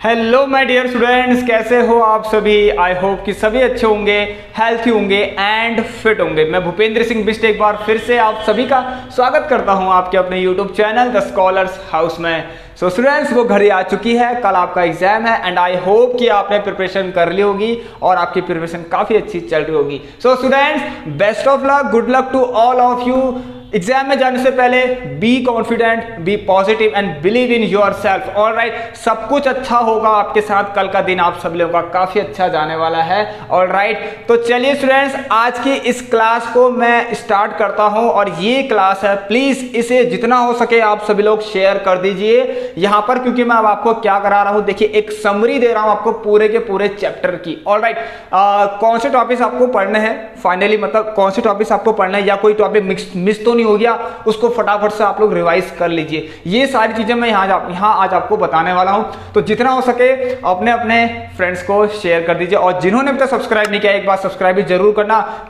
Hello my dear students, कैसे हो आप सभी। आई होप कि सभी अच्छे होंगे, हेल्थी होंगे एंड फिट होंगे। मैं भूपेंद्र सिंह बिष्ट एक बार फिर से आप सभी का स्वागत करता हूं आपके अपने YouTube channel the scholars house में। सो स्टूडेंट्स, वो घड़ी आ चुकी है, कल आपका एग्जाम है एंड आई होप कि आपने प्रिपरेशन कर ली होगी और आपकी प्रिपरेशन काफ़ी अच्छी चल रही होगी। So students, best of luck, good luck to all of you. Exam में जाने से पहले be confident, be positive and believe in yourself. All right, सब कुछ अच्छा होगा आपके साथ। कल का दिन आप सब लोगों का काफी अच्छा जाने वाला है। ऑल राइट, तो चलिए स्टूडेंट्स, आज की इस क्लास को मैं स्टार्ट करता हूं और ये क्लास है, प्लीज इसे जितना हो सके आप सभी लोग शेयर कर दीजिए यहां पर, क्योंकि मैं अब आपको क्या करा रहा हूं, देखिए एक समरी दे रहा हूं आपको पूरे के पूरे चैप्टर की। ऑल राइट, कौन से टॉपिक्स आपको पढ़ने हैं फाइनली, मतलब कौन से टॉपिक्स आपको पढ़ना है या कोई टॉपिक मिस तो हो गया, उसको फटाफट से आप लोग रिवाइज कर लीजिए। ये सारी चीजें मैं यहाँ आज आपको बताने वाला हूं, तो जितना हो सके अपने अपने फ्रेंड्स को शेयर कर दीजिए और जिन्होंने अभी तक सब्सक्राइब नहीं किया एक बार सब्सक्राइब भी जरूर करना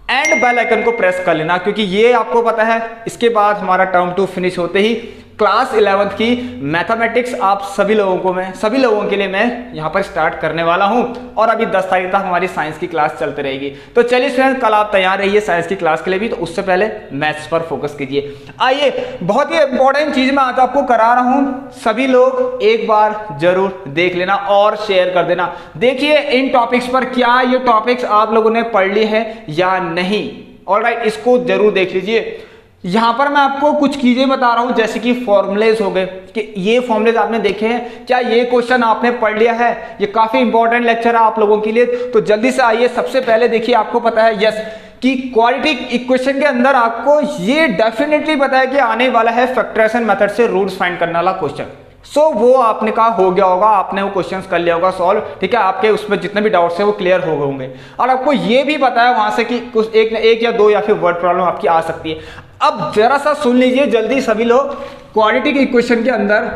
एंड बेल आइकन को प्रेस कर लेना, क्योंकि ये आपको पता है इसके बाद हमारा टर्म 2 फिनिश होते ही क्लास 11th की मैथमेटिक्स आप सभी लोगों के लिए मैं यहां पर स्टार्ट करने वाला हूं और अभी 10 तारीख तक हमारी साइंस की क्लास चलती रहेगी। तो चलिए फ्रेंड्स, कल आप तैयार रहिए साइंस की क्लास के लिए भी, तो उससे पहले मैथ्स पर फोकस कीजिए। आइए, बहुत ही इंपॉर्टेंट चीज मैं आज आपको करा रहा हूं, सभी लोग एक बार जरूर देख लेना और शेयर कर देना। देखिए इन टॉपिक्स पर क्या ये टॉपिक्स आप लोगों ने पढ़ ली है या नहीं। ऑलराइट, इसको जरूर देख लीजिए। यहां पर मैं आपको कुछ चीजें बता रहा हूं, जैसे कि फॉर्मूलेज हो गए, कि ये फॉर्मूलेज आपने देखे हैं क्या, ये क्वेश्चन आपने पढ़ लिया है, ये काफी इंपॉर्टेंट लेक्चर है आप लोगों के लिए। तो जल्दी से आइए, सबसे पहले देखिए, आपको पता है यस कि क्वाड्रेटिक इक्वेशन के अंदर आपको ये डेफिनेटली पता है कि आने वाला है फैक्टराइजेशन मेथड से रूट्स फाइंड करने वाला क्वेश्चन। सो वो आपने कहा हो गया होगा, आपने वो क्वेश्चंस कर लिया होगा सॉल्व, ठीक है, आपके उसमें जितने भी डाउट्स है वो क्लियर हो गए होंगे। और आपको ये भी पता है वहां से कि कुछ एक या दो या फिर वर्ड प्रॉब्लम आपकी आ सकती है। अब जरा सा सुन लीजिए जल्दी सभी लोग, क्वाड्रेटिक इक्वेशन के अंदर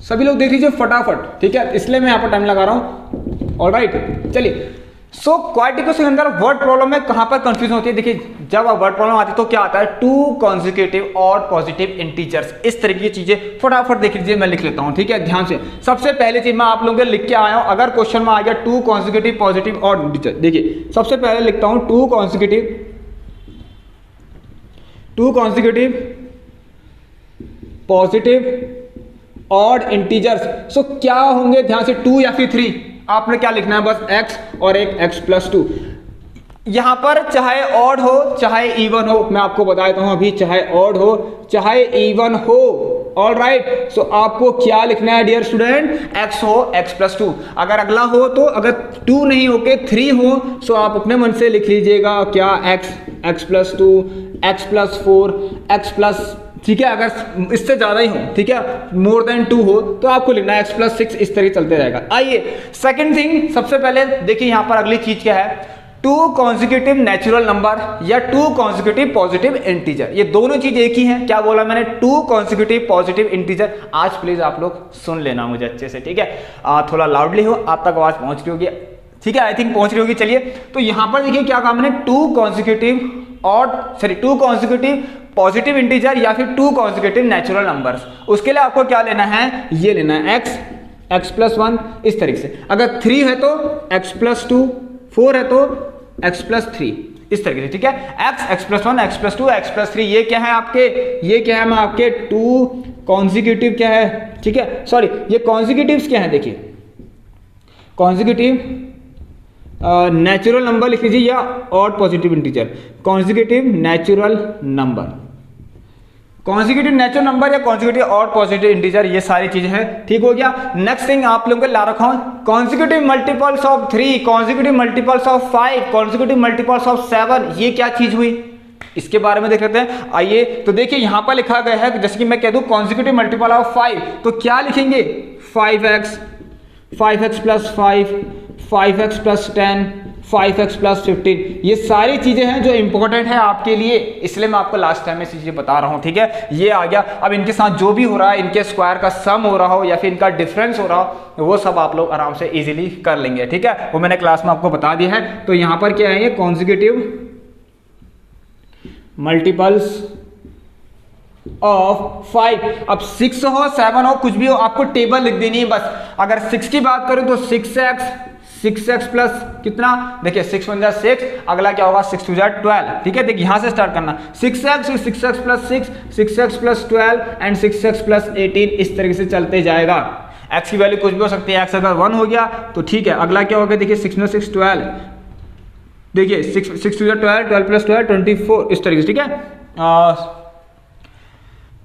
सभी लोग देख लीजिए फटाफट, ठीक है, इसलिए मैं यहां पर टाइम लगा रहा हूं। ऑलराइट, चलिए। सो क्वाड्रेटिक इक्वेशन के अंदर वर्ड प्रॉब्लम में कहां पर कंफ्यूजन होती है, देखिए जब वर्ड प्रॉब्लम आती है तो क्या आता है, टू कॉन्जिक्यूटिव और पॉजिटिव इंटीजर्स, इस तरह की चीजें फटाफट देख लीजिए, मैं लिख लेता हूं, ठीक है, ध्यान से। सबसे पहले चीज मैं आप लोगों के लिख के आया हूं, अगर क्वेश्चन में आ गया टू कॉन्जिक्यूटिव पॉजिटिव और इंटीजर, देखिए सबसे पहले लिखता हूं टू कॉन्जिक्यूटिव पॉजिटिव और इंटीजर्स। सो क्या होंगे, ध्यान से, 2 या फिर 3, आपने क्या लिखना है, बस x और एक x+2। यहां पर चाहे ऑड हो चाहे इवन हो, मैं आपको बता देता हूं अभी, चाहे ऑड हो चाहे इवन हो। ऑल राइट, सो आपको क्या लिखना है डियर स्टूडेंट, x हो x+2, अगर अगला हो तो अगर 2 नहीं होके 3 हो, सो आप अपने मन से लिख लीजिएगा क्या, x+2 x+4 x+, ठीक है, अगर इससे ज्यादा ही हो, ठीक है, मोर देन 2 हो तो आपको लिखना है x+6, इस तरह चलते रहेगा। आइए सेकंड थिंग, सबसे पहले देखिए यहां पर अगली चीज क्या है, टू कॉन्जिक्यूटिव नेचुरल नंबर या टू कॉन्जिक्यूटिव पॉजिटिव इंटीजर, ये दोनों चीज एक ही हैं। क्या बोला मैंने, टू कॉन्जिक्यूटिव पॉजिटिव इंटीजर। आज प्लीज आप लोग सुन लेना मुझे अच्छे से, ठीक है, थोड़ा लाउडली हो, आप तक आवाज पहुंच रही होगी, ठीक है, आई थिंक पहुंच रही होगी। चलिए, तो यहां पर देखिए क्या काम है, टू कॉन्जिक्यूटिव पॉजिटिव इंटीजर या फिर टू कॉन्जिक्यूटिव नेचुरल नंबर्स, उसके लिए आपको क्या लेना है, ये लेना है x+1, इस तरीके से। अगर 3 है तो x+2, 4 है तो x+3, इस तरीके से, ठीक है, x+1 x+2 x+3, ये क्या है आपके, ये क्या है, मैं आपके टू कॉन्जिक्यूटिव क्या है, ठीक है, सॉरी, ये कॉन्जिक्यूटिव्स क्या है, देखिए कॉन्जिक्यूटिव नेचुरल नंबर लिख लीजिए या odd positive integer, consecutive natural number या कॉन्जिक्यूटिव ऑड पॉजिटिव इंटीजर, ये सारी चीजें हैं, ठीक हो गया। नेक्स्ट थिंग आप लोगों को ला रखा हूं, consecutive multiples of 3, consecutive multiples of 5, consecutive multiples of 7, ये क्या चीज हुई, इसके बारे में देख लेते हैं। आइए, तो देखिए यहां पर लिखा गया है, जैसे कि मैं कह दूं कॉन्जिक्यूटिव मल्टीपल ऑफ 5, तो क्या लिखेंगे, 5x, 5x+5, 5x+10, 5x+15, ये सारी चीजें हैं जो इंपॉर्टेंट है आपके लिए, इसलिए मैं आपको लास्ट टाइम में चीजें बता रहा हूं, ठीक है, ये आ गया। अब इनके साथ जो भी हो रहा है, इनके स्क्वायर का सम हो रहा हो या फिर इनका डिफरेंस हो रहा हो, वो सब आप लोग आराम से इजीली कर लेंगे, ठीक है, वो मैंने क्लास में आपको बता दिया है। तो यहां पर क्या है, ये कॉन्जिक्यूटिव मल्टीपल्स ऑफ 5। अब 6 हो 7 हो कुछ भी हो आपको टेबल लिख देनी है बस। अगर 6 की बात करूं तो 6x प्लस कितना, देखिए 6 1 जा 6, अगला क्या होगा 6 2 जा 12। ठीक है, देखिए यहां से स्टार्ट करना 6x plus 6, 6x plus 12 and 6x plus 18, इस तरीके से चलते जाएगा। x की वैल्यू कुछ भी हो सकती है, x अगर 1 हो गया तो ठीक है, अगला क्या होगा देखिए 6 में 6 12, देखिए 6 2 जा 12, 12 प्लस 12 24, इस तरीके से। ठीक है,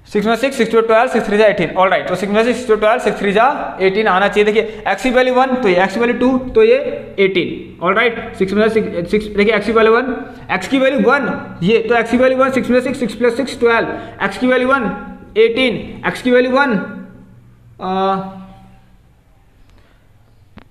6 में 6 2 12, 6 3 जा 18। ऑल राइट, तो 6 में 6 2 12, 6 3 जा 18 आना चाहिए। देखिए x की वैल्यू 1 तो ये, x की वैल्यू 2 तो ये 18। ऑल राइट, 6 में 6 देखिए x की वैल्यू 1, x की वैल्यू 1 ये, तो x की वैल्यू 1, 6 में 6 प्लस 6 12, x की वैल्यू 1 18, x की वैल्यू 1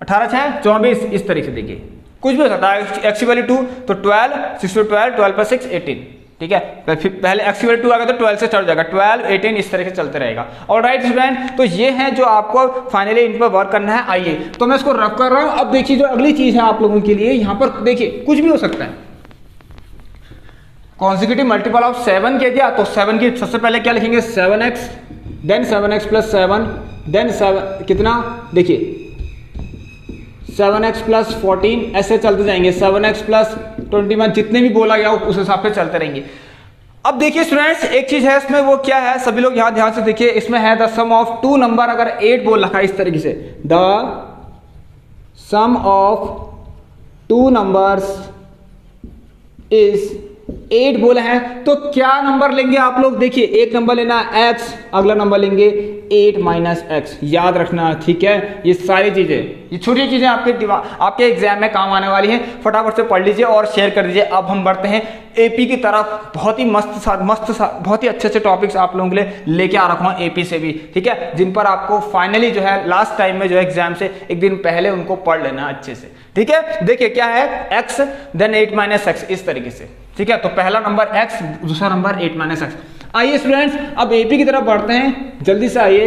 18 6 24, इस तरीके से। देखिए कुछ भी हो सकता है, x की वैल्यू 2 तो 12, 6 12, 12 प्लस 6 18। ठीक है, फिर पहले x की वैल्यू 2 आ गया तो 12 से स्टार्ट हो जाएगा, 12 18 इस तरह से चलते रहेगा। और राइट स्टूडेंट, तो ये है जो आपको फाइनली इन पर वर्क करना है। आइए तो मैं इसको रफ कर रहा हूं। अब देखिए जो अगली चीज है आप लोगों के लिए, यहां पर देखिए कुछ भी हो सकता है। कॉन्जिक्यूटिव मल्टीपल ऑफ 7 कह दिया तो 7 की सबसे पहले क्या लिखेंगे 7x, then 7x plus 7, then 7 कितना, देखिए 7x प्लस 14, ऐसे चलते जाएंगे, 7x प्लस 21, जितने भी बोला गया उस हिसाब से चलते रहेंगे। अब देखिए स्टूडेंट्स एक चीज है इसमें, वो क्या है, सभी लोग यहां ध्यान से देखिए, इसमें है द सम ऑफ 2 नंबर, अगर 8 बोल रखा है इस तरीके से, the sum of 2 numbers is 8 बोला है, तो क्या नंबर लेंगे आप लोग, देखिए एक नंबर लेना x, अगला नंबर लेंगे 8 माइनस x, याद रखना। ठीक है, ये सारी चीजें, ये छोटी चीजें आपके एग्जाम में काम आने वाली हैं, फटाफट से पढ़ लीजिए और शेयर कर दीजिए। अब हम बढ़ते हैं एपी की तरफ। बहुत ही बहुत ही अच्छे अच्छे टॉपिक्स आप लोगों के लिए लेके आ रखा हूं एपी से भी, ठीक है, जिन पर आपको फाइनली जो है लास्ट टाइम में जो एग्जाम से एक दिन पहले उनको पढ़ लेना अच्छे से। ठीक है, देखिए क्या है x देन 8 माइनस एक्स, इस तरीके से। ठीक है, तो पहला नंबर x, दूसरा नंबर 8 माइनस एक्स। आइए स्टूडेंट्स अब एपी की तरफ बढ़ते हैं, जल्दी से आइए।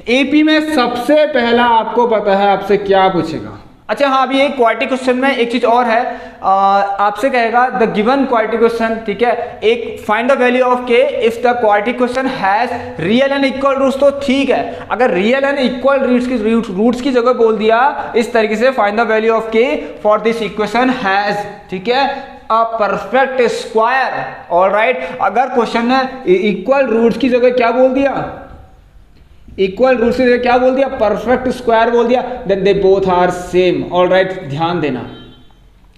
एपी में सबसे पहला आपको पता है आपसे क्या पूछेगा। अच्छा हाँ, अभी एक क्वालिटी क्वेश्चन में एक चीज और है, आपसे कहेगा द गिवन क्वालिटी क्वेश्चन, ठीक है, एक find the value of k if the quality question has real and equal roots, तो ठीक है, अगर रियल एंड इक्वल रूट्स की जगह बोल दिया इस तरीके से, फाइंड द वैल्यू ऑफ के फॉर दिस इक्वेशन हैज, ठीक है, अ परफेक्ट स्क्वायर। ऑल राइट, अगर क्वेश्चन ने इक्वल रूट्स की जगह क्या बोल दिया, इक्वल रूट से क्या बोल दिया, परफेक्ट स्क्वायर बोल दिया, then they both are same. All right, ध्यान देना,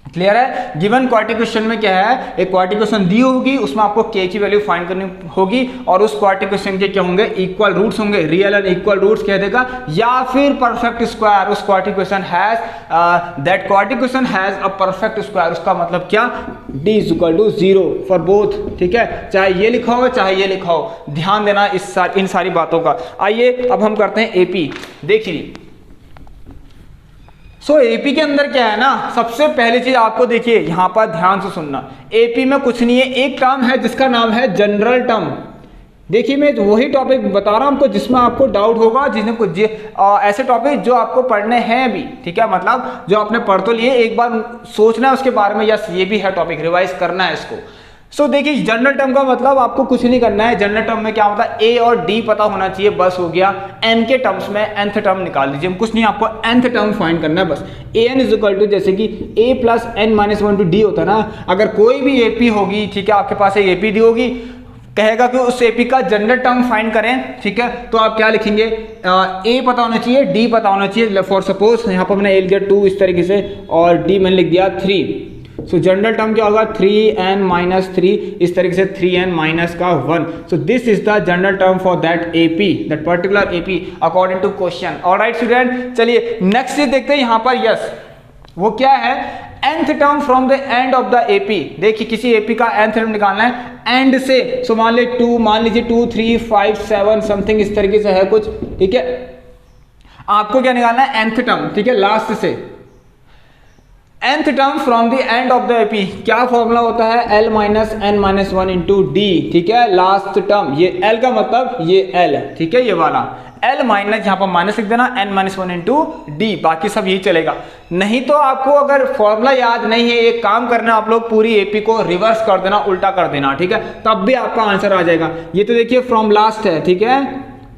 क्लियर है। गिवन क्वालिटी क्वेश्चन में क्या है, एक क्वालिटी क्वेश्चन दी होगी, उसमें आपको के की वैल्यू फाइंड करनी होगी, और उस क्वालिटी क्वेश्चन के क्या होंगे, इक्वल रूट्स होंगे, रियल एंड इक्वल रूट्स कह देगा, या फिर परफेक्ट स्क्वायर। उस quality question has that quality question has a perfect square, उसका मतलब क्या, d is equal to 0 for both. ठीक है, चाहे ये लिखा हो चाहे ये लिखा हो, ध्यान देना इन सारी बातों का। आइए अब हम करते हैं एपी। देखिए एपी के अंदर क्या है ना, सबसे पहली चीज आपको देखिए यहां पर ध्यान से सुनना, एपी में कुछ नहीं है, एक टर्म है जिसका नाम है जनरल टर्म। देखिए मैं वही टॉपिक बता रहा हूं आपको जिसमें आपको डाउट होगा, जिसमें कुछ ऐसे टॉपिक जो आपको पढ़ने हैं अभी, ठीक है, मतलब जो आपने पढ़ तो लिए, एक बार सोचना है उसके बारे में, यस ये भी है टॉपिक, रिवाइज करना है इसको। देखिए जनरल टर्म का मतलब आपको कुछ नहीं करना है। जनरल टर्म में क्या होता है, ए और डी पता होना चाहिए, बस हो गया। एन के टर्म्स में nth टर्म निकाल लीजिए, कुछ नहीं, आपको nth टर्म फाइंड करना है बस। A n is equal to, जैसे कि a plus n minus 1 to d होता है ना, अगर कोई भी एपी होगी, ठीक है, आपके पास एक एपी दी होगी, कहेगा कि उस एपी का जनरल टर्म फाइंड करें, ठीक है, तो आप क्या लिखेंगे, ए पता होना चाहिए, डी पता होना चाहिए। फॉर सपोज यहाँ पर मैंने ए लिख दिया 2 इस तरीके से, और डी मैंने लिख दिया 3। जनरल टर्म क्या होगा, 3n माइनस 3, इस तरीके से 3n माइनस का 1। This is the general term for that AP, that particular AP according to question. Alright student, चलिए नेक्स्ट चीज देखते हैं यहाँ पर। यस, वो क्या है, nth term from the end of the AP. देखिए किसी एपी का nth टर्म निकालना है एंड से, सो मान लीजिए 2 3 5 7 समथिंग इस तरीके से है कुछ, ठीक है, आपको क्या निकालना है, nth टर्म, ठीक है, लास्ट से nth term from the end of the AP. क्या फॉर्मूला होता है, l minus n minus 1 into d, ठीक है, लास्ट टर्म, ये l का मतलब ये l, ठीक है, ये वाला L माइनस, यहाँ पर माइनस लिख देना, n माइनस 1 इंटू डी, बाकी सब यही चलेगा। नहीं तो आपको अगर फॉर्मूला याद नहीं है, एक काम करना, आप लोग पूरी एपी को रिवर्स कर देना, उल्टा कर देना, ठीक है, तब भी आपका आंसर आ जाएगा। ये तो देखिए फ्रॉम लास्ट है, ठीक है,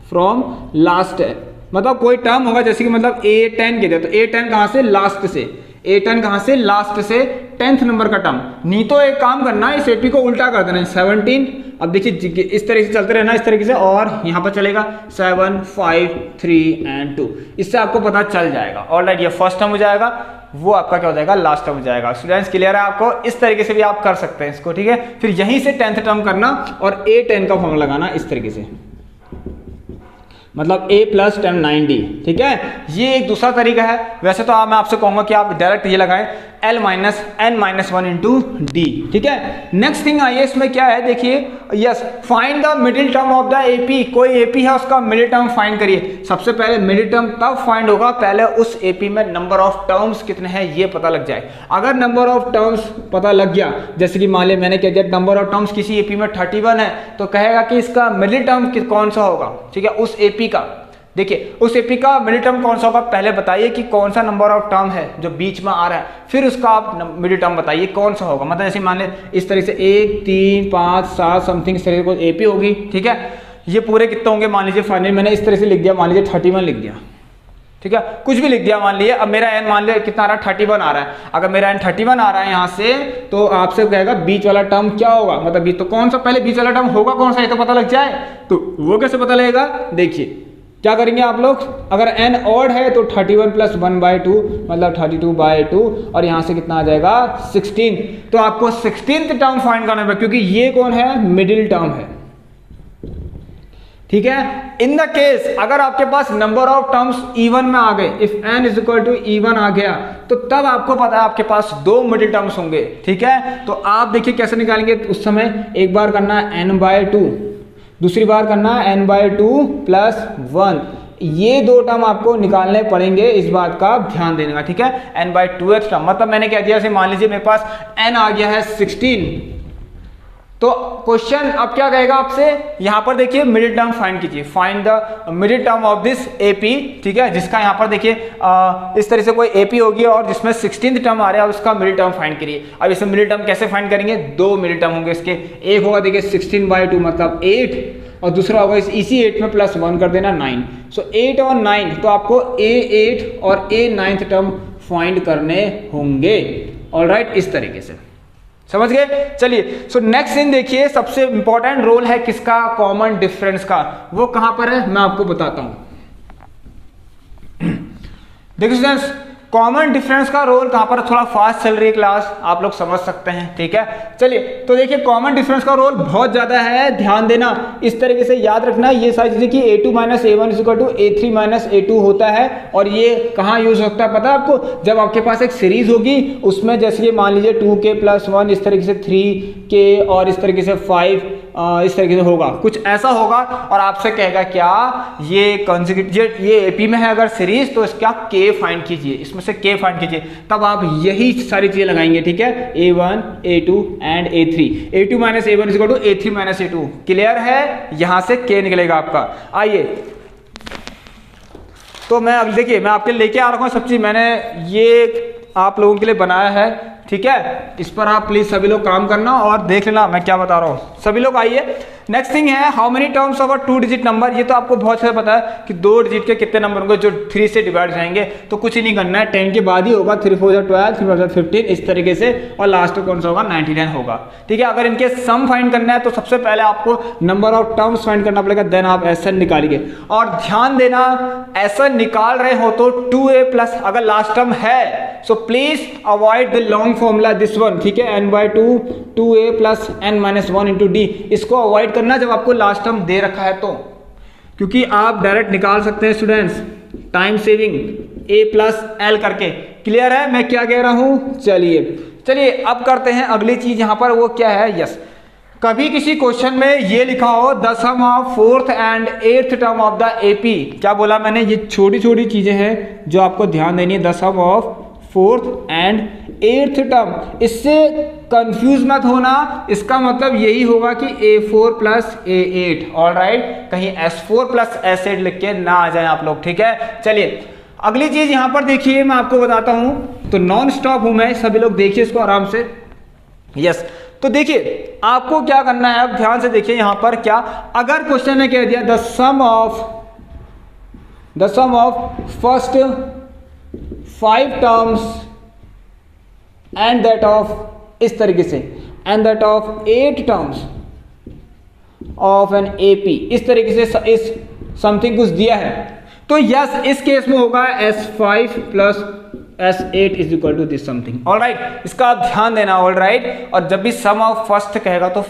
फ्रॉम लास्ट है, मतलब कोई टर्म होगा, जैसे कि मतलब A10 के दे, तो A10 कहाँ से, लास्ट से, A10 कहाँ से, लास्ट से 10th नंबर का टर्म। नहीं तो एक काम करना, इस एपी को उल्टा कर देना, 17, अब देखिए इस तरीके से चलते रहना, इस तरीके से, और यहाँ पर चलेगा 7 5 3 एंड 2, इससे आपको पता चल जाएगा। ऑलराइट, ये फर्स्ट टर्म हो जाएगा, वो आपका क्या हो जाएगा, लास्ट टर्म हो जाएगा। स्टूडेंट्स क्लियर है आपको? इस तरीके से भी आप कर सकते हैं इसको, ठीक है। फिर यहीं से 10th टर्म करना और A10 का फॉर्मूला लगाना इस तरीके से, मतलब A प्लस 10 9D, ठीक है। ये एक दूसरा तरीका है। वैसे तो मैं आपसे कहूंगा कि आप डायरेक्ट ये लगाएं L minus n minus 1 into d, ठीक है। नेक्स्ट थिंग आइए, इसमें क्या है देखिए, yes, find the middle term of the AP. कोई एपी है, उसका मिडिल टर्म फाइंड करिए। सबसे पहले मिडिल टर्म तब फाइंड होगा, पहले उस एपी में नंबर ऑफ टर्म्स कितने हैं ये पता लग जाए। अगर नंबर ऑफ टर्म्स पता लग गया, जैसे कि मान लिया मैंने कह दिया नंबर ऑफ टर्म्स किसी एपी में 31 है, तो कहेगा कि इसका मिडिल टर्म कौन सा होगा, ठीक है, उस एपी का। देखिए उस एपी का मिडिल टर्म कौन सा होगा, पहले बताइए कि कौन सा नंबर ऑफ टर्म है जो बीच में आ रहा है, फिर उसका आप मिडिल टर्म बताइए कौन सा होगा। मतलब जैसे मान ले इस तरीके से 1 3 5 7 समथिंग इस तरीके से एपी होगी, ठीक है। ये पूरे कितने होंगे, मान लीजिए फाइनली मैंने इस तरह से लिख दिया, मान लीजिए 31 लिख दिया, ठीक है, कुछ भी लिख दिया मान लीजिए। अब मेरा n मान लिया कितना आ रहा है, 31 आ रहा है। अगर मेरा n 31 आ रहा है यहाँ से, तो आपसे कहेगा बीच वाला टर्म क्या होगा, मतलब तो कौन सा पहले बीच वाला टर्म होगा कौन सा, ये तो पता लग जाए। तो वो कैसे पता लगेगा, देखिए क्या करेंगे आप लोग, अगर n ऑड है तो 31 प्लस 1/2 मतलब 32/2, और यहाँ से कितना आ जाएगा 16। तो आपको 16th टर्म फाइंड करना है, क्योंकि ये कौन है, मिडिल टर्म है, ठीक है। इन द केस अगर आपके पास नंबर ऑफ टर्म्स इवन में आ गए, if n is equal to even आ गया, तो तब आपको पता है आपके पास 2 मिडिल टर्म्स होंगे, ठीक है। तो आप देखिए कैसे निकालेंगे, उस समय एक बार करना है n/2, दूसरी बार करना है n/2 प्लस 1। ये 2 टर्म आपको निकालने पड़ेंगे, इस बात का ध्यान देने का, ठीक है। n/2th टर्म, मतलब मैंने क्या दिया, मान लीजिए मेरे पास n आ गया है 16, तो क्वेश्चन अब क्या कहेगा आपसे, यहां पर देखिए मिडिल टर्म फाइंड कीजिए, find the middle term of this AP, ठीक है, जिसका यहां पर देखिए इस तरह से कोई एपी होगी और जिसमें 16th टर्म आ रहा है, उसका मिडिल टर्म फाइंड करिए। अब इसमें मिडिल टर्म कैसे फाइंड करेंगे, 2 मिडिल टर्म होंगे इसके, एक होगा देखिए 16/2 मतलब 8, और दूसरा होगा इसी 8 में प्लस 1 कर देना 9। सो 8 और 9, तो आपको A8 और A9th टर्म फाइंड करने होंगे। ऑलराइट, इस तरीके से समझ गए। चलिए, सो नेक्स्ट थिंग देखिए, सबसे इंपॉर्टेंट रोल है किसका, कॉमन डिफरेंस का। वो कहां पर है मैं आपको बताता हूं। देखिए स्टूडेंट्स, कॉमन डिफरेंस का रोल कहां पर, थोड़ा फास्ट चल रही है क्लास, आप लोग समझ सकते हैं, ठीक है। चलिए, तो देखिए कॉमन डिफरेंस का रोल बहुत ज्यादा है, ध्यान देना, इस तरीके से याद रखना ये सारी चीजें कि A2 minus A1 is equal to A3 minus A2 होता है। और ये कहाँ यूज होता है पता है आपको, जब आपके पास एक सीरीज होगी, उसमें जैसे मान लीजिए 2k प्लस 1, इस तरीके से 3k, और इस तरीके से 5, इस तरीके से होगा, कुछ ऐसा होगा, और आपसे कहेगा क्या, ये कॉन्जिक्यूटिव, ये एपी में है अगर सीरीज, तो इसका k फाइंड कीजिए, इसमें से k फाइंड कीजिए, तब आप यही सारी चीजें लगाएंगे, ठीक है। A1 A2 and A3, A2 minus A1 is equal to A3 minus A2, clear है, यहां से k निकलेगा आपका। आइए, तो मैं अब देखिए मैं आपके लेके आ रहा हूं सब चीज, मैंने ये आप लोगों के लिए बनाया है, ठीक है। इस पर आप प्लीज सभी लोग काम करना और देख लेना मैं क्या बता रहा हूं। सभी लोग आइए, नेक्स्ट थिंग है how many terms of a 2 digit number. ये तो आपको बहुत अच्छा पता है कि 2 डिजिट के कितने नंबर होंगे जो 3 से डिवाइड जाएंगे, तो कुछ ही नहीं करना है, 10 के बाद ही होगा, 3 4 12, 3 4 15, इस तरीके से, और लास्ट में कौन सा होगा, 99 होगा, ठीक है। अगर इनके सम फाइंड करना है तो सबसे पहले आपको नंबर ऑफ टर्म्स फाइंड करना पड़ेगा, देन आप SN निकालिए। और ध्यान देना, SN निकाल रहे हो तो 2a प्लस अगर लास्ट टर्म है, so please avoid the long formula this one, ठीक है, n/2 2a plus n minus 1 into D, इसको अवॉइड करना जब आपको लास्ट टर्म दे रखा है तो, क्योंकि आप डायरेक्ट निकाल सकते हैं students, time saving, a plus l करके। क्लियर है मैं क्या कह रहा हूं। चलिए अब करते हैं अगली चीज, यहां पर वो क्या है, यस, कभी किसी क्वेश्चन में ये लिखा हो the sum of 4th and 8th term of the AP, क्या बोला मैंने, ये छोटी छोटी चीजें हैं जो आपको ध्यान देनी है, the sum of 4th and 8th term, इससे कंफ्यूज मत होना, इसका मतलब यही होगा कि A4 प्लस A8, ऑलराइट, कहीं S4 प्लस S8 लिख के ना आ जाए आप लोग, ठीक है। चलिए अगली चीज यहां पर देखिए, मैं आपको बताता हूं, तो नॉन स्टॉप हूं मैं, सभी लोग देखिए इसको आराम से। यस, तो देखिए आपको क्या करना है, अब ध्यान से देखिए यहां पर क्या, अगर क्वेश्चन ने कह दिया the sum of first 5 terms and that of, इस तरीके से, and that of 8 terms of an AP, इस तरीके से इस समथिंग कुछ दिया है, तो यस इस केस में होगा S5 plus S8 is equal to this something, alright, इसका आप ध्यान देना, ऑलराइट। और जब भी सम ऑफ फर्स्ट कहेगा तो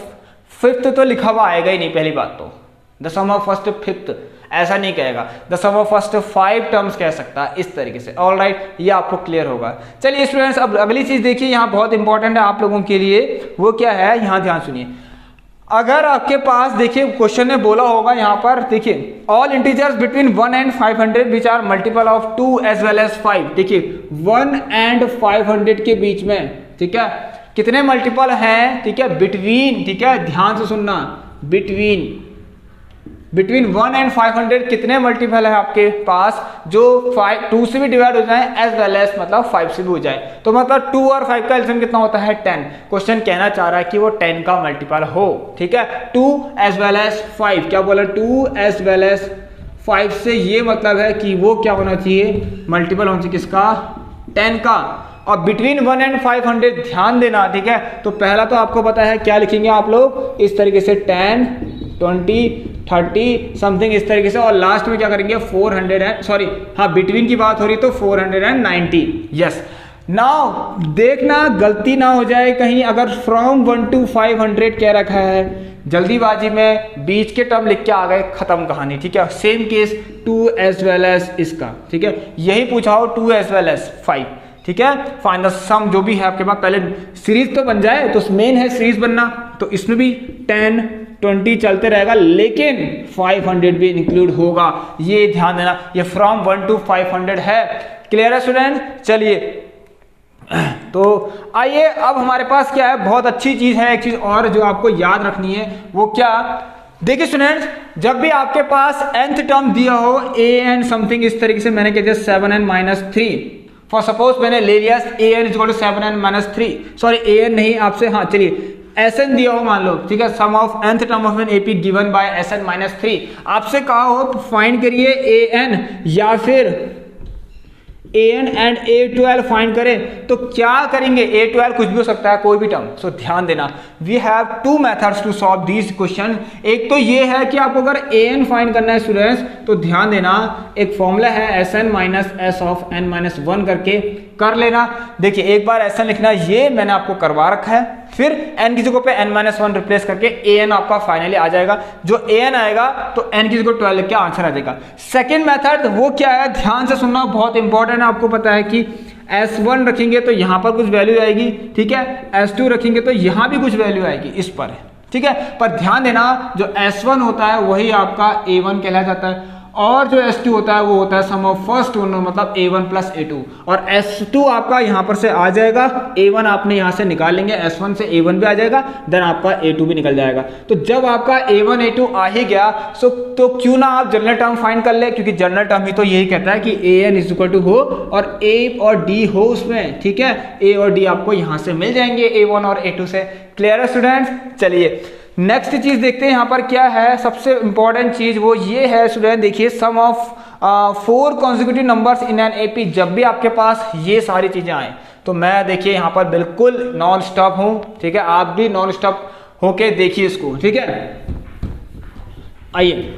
फिफ्थ तो लिखा हुआ आएगा ही नहीं, पहली बात तो the sum of first fifth ऐसा नहीं कहेगा, the sum of first 5 terms कह सकता है इस तरीके से, ऑलराइट, ये आपको क्लियर होगा। चलिए स्टूडेंट्स, अब अगली चीज देखिए, यहाँ बहुत इंपॉर्टेंट है आप लोगों के लिए, वो क्या है, यहाँ ध्यान सुनिए। अगर आपके पास देखिए क्वेश्चन ने बोला होगा यहाँ पर, देखिए all integers between 1 and 500 which are multiple of 2 as well as 5, देखिए 1 and 500 के बीच में, ठीक है, कितने मल्टीपल हैं, ठीक है, बिटवीन, ठीक है, ध्यान से सुनना, बिटवीन 1 and 500 कितने मल्टीपल है आपके पास जो 2 से भी डिवाइड हो जाए एज वेल एज मतलब 5 से भी हो जाए, तो मतलब 2 और 5 का एलसीएम कितना होता है 10। क्वेश्चन कहना चाह रहा है कि वो 10 का मल्टीपल हो, ठीक है, 2 एज वेल एज 5, क्या बोला, 2 एज वेल एज 5 से ये मतलब है कि वो क्या होना चाहिए, मल्टीपल होना चाहिए किसका, 10 का। और बिटवीन 1 and 500 ध्यान देना, ठीक है, तो पहला तो आपको पता है क्या लिखेंगे आप लोग, इस तरीके से 10, 20, 30 समथिंग इस तरीके से, और लास्ट में क्या करेंगे 400 एंड, सॉरी हाँ बिटवीन की बात हो रही तो 490। यस, नाउ देखना गलती ना हो जाए कहीं, अगर फ्रॉम 1 to 500 कह रखा है, जल्दीबाजी में बीच के टर्म लिख के आ गए, खत्म कहानी, ठीक है। Same case 2 as well as इसका, ठीक है, यही पूछा हो 2 एज वेल एज 5, ठीक है, फाइंड द सम जो भी है आपके पास, पहले सीरीज तो बन जाए, तो मेन है सीरीज बनना, तो इसमें भी 10, 20 चलते रहेगा, लेकिन 500 भी इंक्लूड होगा, ये ध्यान देना, ये फ्रॉम 1 to 500 है। क्लियर है स्टूडेंट? चलिए तो आइए, अब हमारे पास क्या है, बहुत अच्छी चीज है, एक चीज और जो आपको याद रखनी है, वो क्या, देखिए स्टूडेंट्स, जब भी आपके पास nth टर्म दिया हो an समथिंग इस तरीके से, मैंने कह दिया 7n-3, फॉर सपोज मैंने ले लिया an is equal to 7n-3, sorry an नहीं आपसे, हाँ चलिए Sn दिया हो मान लो, ठीक है, sum of nth term of an AP given by Sn-3, आपसे कहा हो फाइंड करिए an या फिर an एंड A12 फाइंड करें, तो क्या करेंगे, A12 कुछ भी हो सकता है, कोई भी टर्म, सो ध्यान देना, we have 2 methods to solve this question. एक तो ये है कि आपको अगर an फाइंड करना है स्टूडेंट्स, तो ध्यान देना एक फॉर्मूला है Sn minus S of n-1 करके कर लेना। देखिए एक बार Sn लिखना, ये मैंने आपको करवा रखा है, फिर n की जगह पे n-1 रिप्लेस करके an आपका फाइनली आ जाएगा, जो an आएगा तो n की जगह 12 लिख के आंसर आ जाएगा। सेकंड मेथड वो क्या है, ध्यान से सुनना, बहुत इंपॉर्टेंट है, आपको पता है कि S1 रखेंगे तो यहां पर कुछ वैल्यू आएगी, ठीक है, S2 रखेंगे तो यहां भी कुछ वैल्यू आएगी इस पर, ठीक है, पर ध्यान देना जो S1 होता है वही आपका A1 कहला जाता है, और जो S2 होता है वो होता है सम ऑफ फर्स्ट दोनों, मतलब A1 प्लस A2, और S2 आपका यहाँ पर से आ जाएगा, A1 आपने यहाँ से निकाल लेंगे, S1 से A1 भी आ जाएगा, देन आपका A2 भी निकल जाएगा। तो जब आपका A1 A2 आ ही गया, तो क्यों ना आप जनरल टर्म फाइंड कर ले, क्योंकि जनरल टर्म ही तो यही कहता है कि AN इज इक्वल टू हो और A और D हो उसमें, ठीक है, A और D आपको यहाँ से मिल जाएंगे A1 और A2 से। क्लियर है स्टूडेंट्स? चलिए नेक्स्ट चीज देखते हैं यहाँ पर क्या है, सबसे इंपॉर्टेंट चीज वो ये है स्टूडेंट, देखिए sum of 4 consecutive numbers in an AP, जब भी आपके पास ये सारी चीजें आए तो मैं देखिए यहाँ पर बिल्कुल नॉन स्टॉप हूँ, ठीक है, आप भी नॉन स्टॉप होके देखिए इसको, ठीक है। आइए,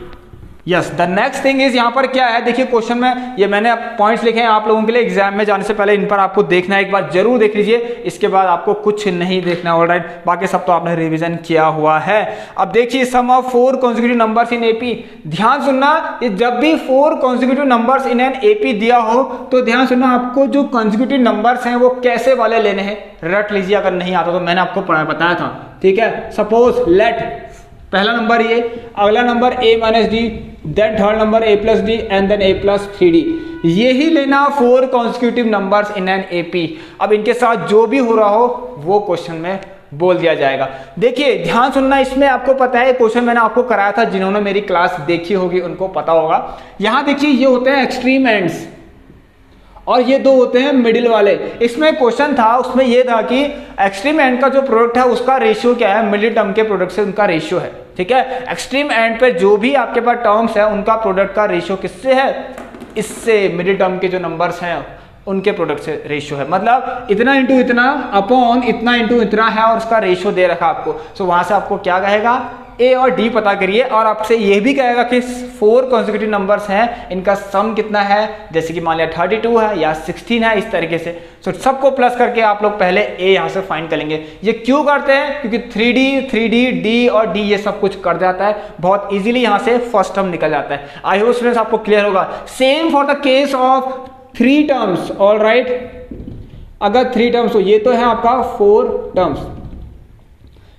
yes, the next thing is, यहाँ पर क्या है, देखिए क्वेश्चन में ये मैंने पॉइंट्स लिखे हैं आप लोगों के लिए, एग्जाम में जाने से पहले इन पर आपको देखना है, एक बार जरूर देख लीजिए, इसके बाद आपको कुछ नहीं देखना, ऑलराइट, बाकी सब तो आपने रिवीजन किया हुआ है। अब देखिए sum of 4 consecutive numbers in AP, ध्यान सुनना, जब भी 4 consecutive numbers in an AP दिया हो तो ध्यान सुनना, आपको जो कॉन्जिक्यूटिव नंबर्स हैं वो कैसे वाले लेने हैं, रट लीजिए, अगर नहीं आता तो मैंने आपको बताया था, ठीक है। सपोज लेट पहला नंबर ये, अगला number a minus d, then third number a plus d and then a plus 3d। ये ही लेना 4 consecutive numbers in an AP. अब इनके साथ जो भी हो रहा हो वो क्वेश्चन में बोल दिया जाएगा। देखिए ध्यान सुनना, इसमें आपको पता है क्वेश्चन मैंने आपको कराया था, जिन्होंने मेरी क्लास देखी होगी उनको पता होगा। यहां देखिए ये होते हैं एक्सट्रीम एंड्स और ये दो होते हैं मिडिल वाले। इसमें क्वेश्चन था, उसमें ये था कि एक्सट्रीम एंड का जो प्रोडक्ट है उसका रेशियो क्या है, मिडिल टर्म के प्रोडक्ट से उनका रेशियो है। ठीक है, एक्सट्रीम एंड पे जो भी आपके पास टर्म्स है उनका प्रोडक्ट का रेशियो किससे है, इससे मिडिल टर्म के जो नंबर्स हैं उनके प्रोडक्ट से रेशियो है। मतलब इतना इंटू इतना अपॉन इतना इंटू इतना है और उसका रेशियो दे रखा आपको। सो वहां से आपको क्या कहेगा, ए और डी पता करिए और आपसे ये भी कहेगा कि 4 कॉन्सेक्यूटिव नंबर्स हैं, इनका सम कितना है, जैसे कि मान लिया 32 है या 16 है, इस तरीके से। सो सबको प्लस करके आप लोग पहले ए यहाँ से फाइंड करेंगे। ये क्यों करते हैं, क्योंकि 3D, डी और डी ये सब कुछ कर जाता है बहुत इजीली, यहाँ से फर्स्ट टर्म निकल जाता है। आई होप स्टूडेंट्स आपको क्लियर होगा। Same for the case of 3 terms, all right. अगर 3 टर्म्स हो, ये तो है आपका 4 टर्म्स।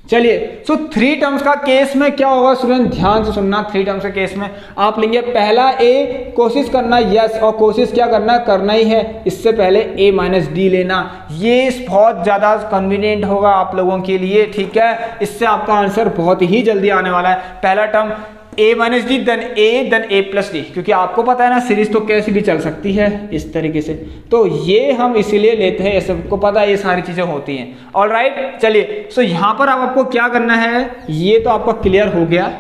चलिए, सो 3 टर्म्स का केस में क्या होगा स्टूडेंट, ध्यान से सुनना। 3 टर्म्स के केस में आप लेंगे पहला ए, कोशिश करना यस, और कोशिश क्या करना ही है, इससे पहले ए माइनस डी लेना। ये बहुत ज़्यादा कन्वीनियंट होगा आप लोगों के लिए। ठीक है, इससे आपका आंसर बहुत ही जल्दी आने वाला है। पहला term a minus d then a plus d, क्योंकि आपको पता है ना सीरीज तो कैसी भी चल सकती है इस तरीके से, तो ये हम इसीलिए लेते हैं, सबको पता है ये सारी चीजें होती हैं। ऑल राइट, चलिए, सो यहाँ पर अब आपको क्या करना है, ये तो आपका क्लियर हो गया।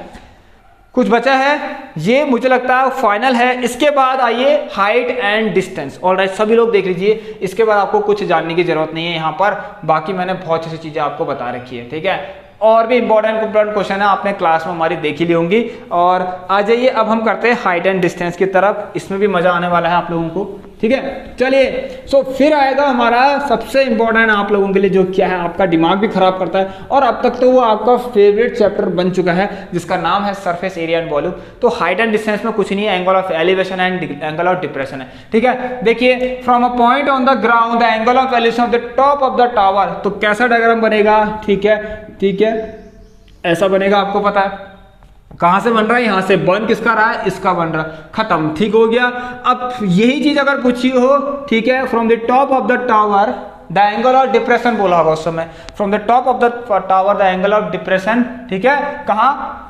कुछ बचा है, ये मुझे लगता है फाइनल है। इसके बाद आइए height and distance. All right, सभी लोग देख लीजिए, इसके बाद आपको कुछ जानने की जरूरत नहीं है यहाँ पर, बाकी मैंने बहुत अच्छी चीजें आपको बता रखी है। ठीक है, और भी इंपॉर्टेंट क्वेश्चन है आपने क्लास में हमारी देखी ली होंगी। और आ जाइए अब हम करते हैं हाइट एंड डिस्टेंस की तरफ, इसमें भी मजा आने वाला है आप लोगों को। ठीक है, चलिए, सो फिर आएगा हमारा सबसे इंपॉर्टेंट आप लोगों के लिए, जो क्या है आपका दिमाग भी खराब करता है और अब तक तो वो आपका फेवरेट चैप्टर बन चुका है, जिसका नाम है सरफेस एरिया एंड वॉल्यूम। तो हाइट एंड डिस्टेंस में कुछ नहीं है, angle of elevation and angle of depression है। ठीक है, देखिए, from a point on the ground the angle of elevation of the top of the tower. तो कैसा डायग्राम बनेगा, ठीक है, ऐसा बनेगा, आपको पता है कहां से बन रहा है, यहां से। बन किसका रहा है, इसका बन रहा, खत्म। ठीक हो गया। अब यही चीज अगर पूछी हो, ठीक है, from the top of the tower the angle of depression बोला होगा उस समय, from the top of the tower the angle of depression, ठीक है, कहां,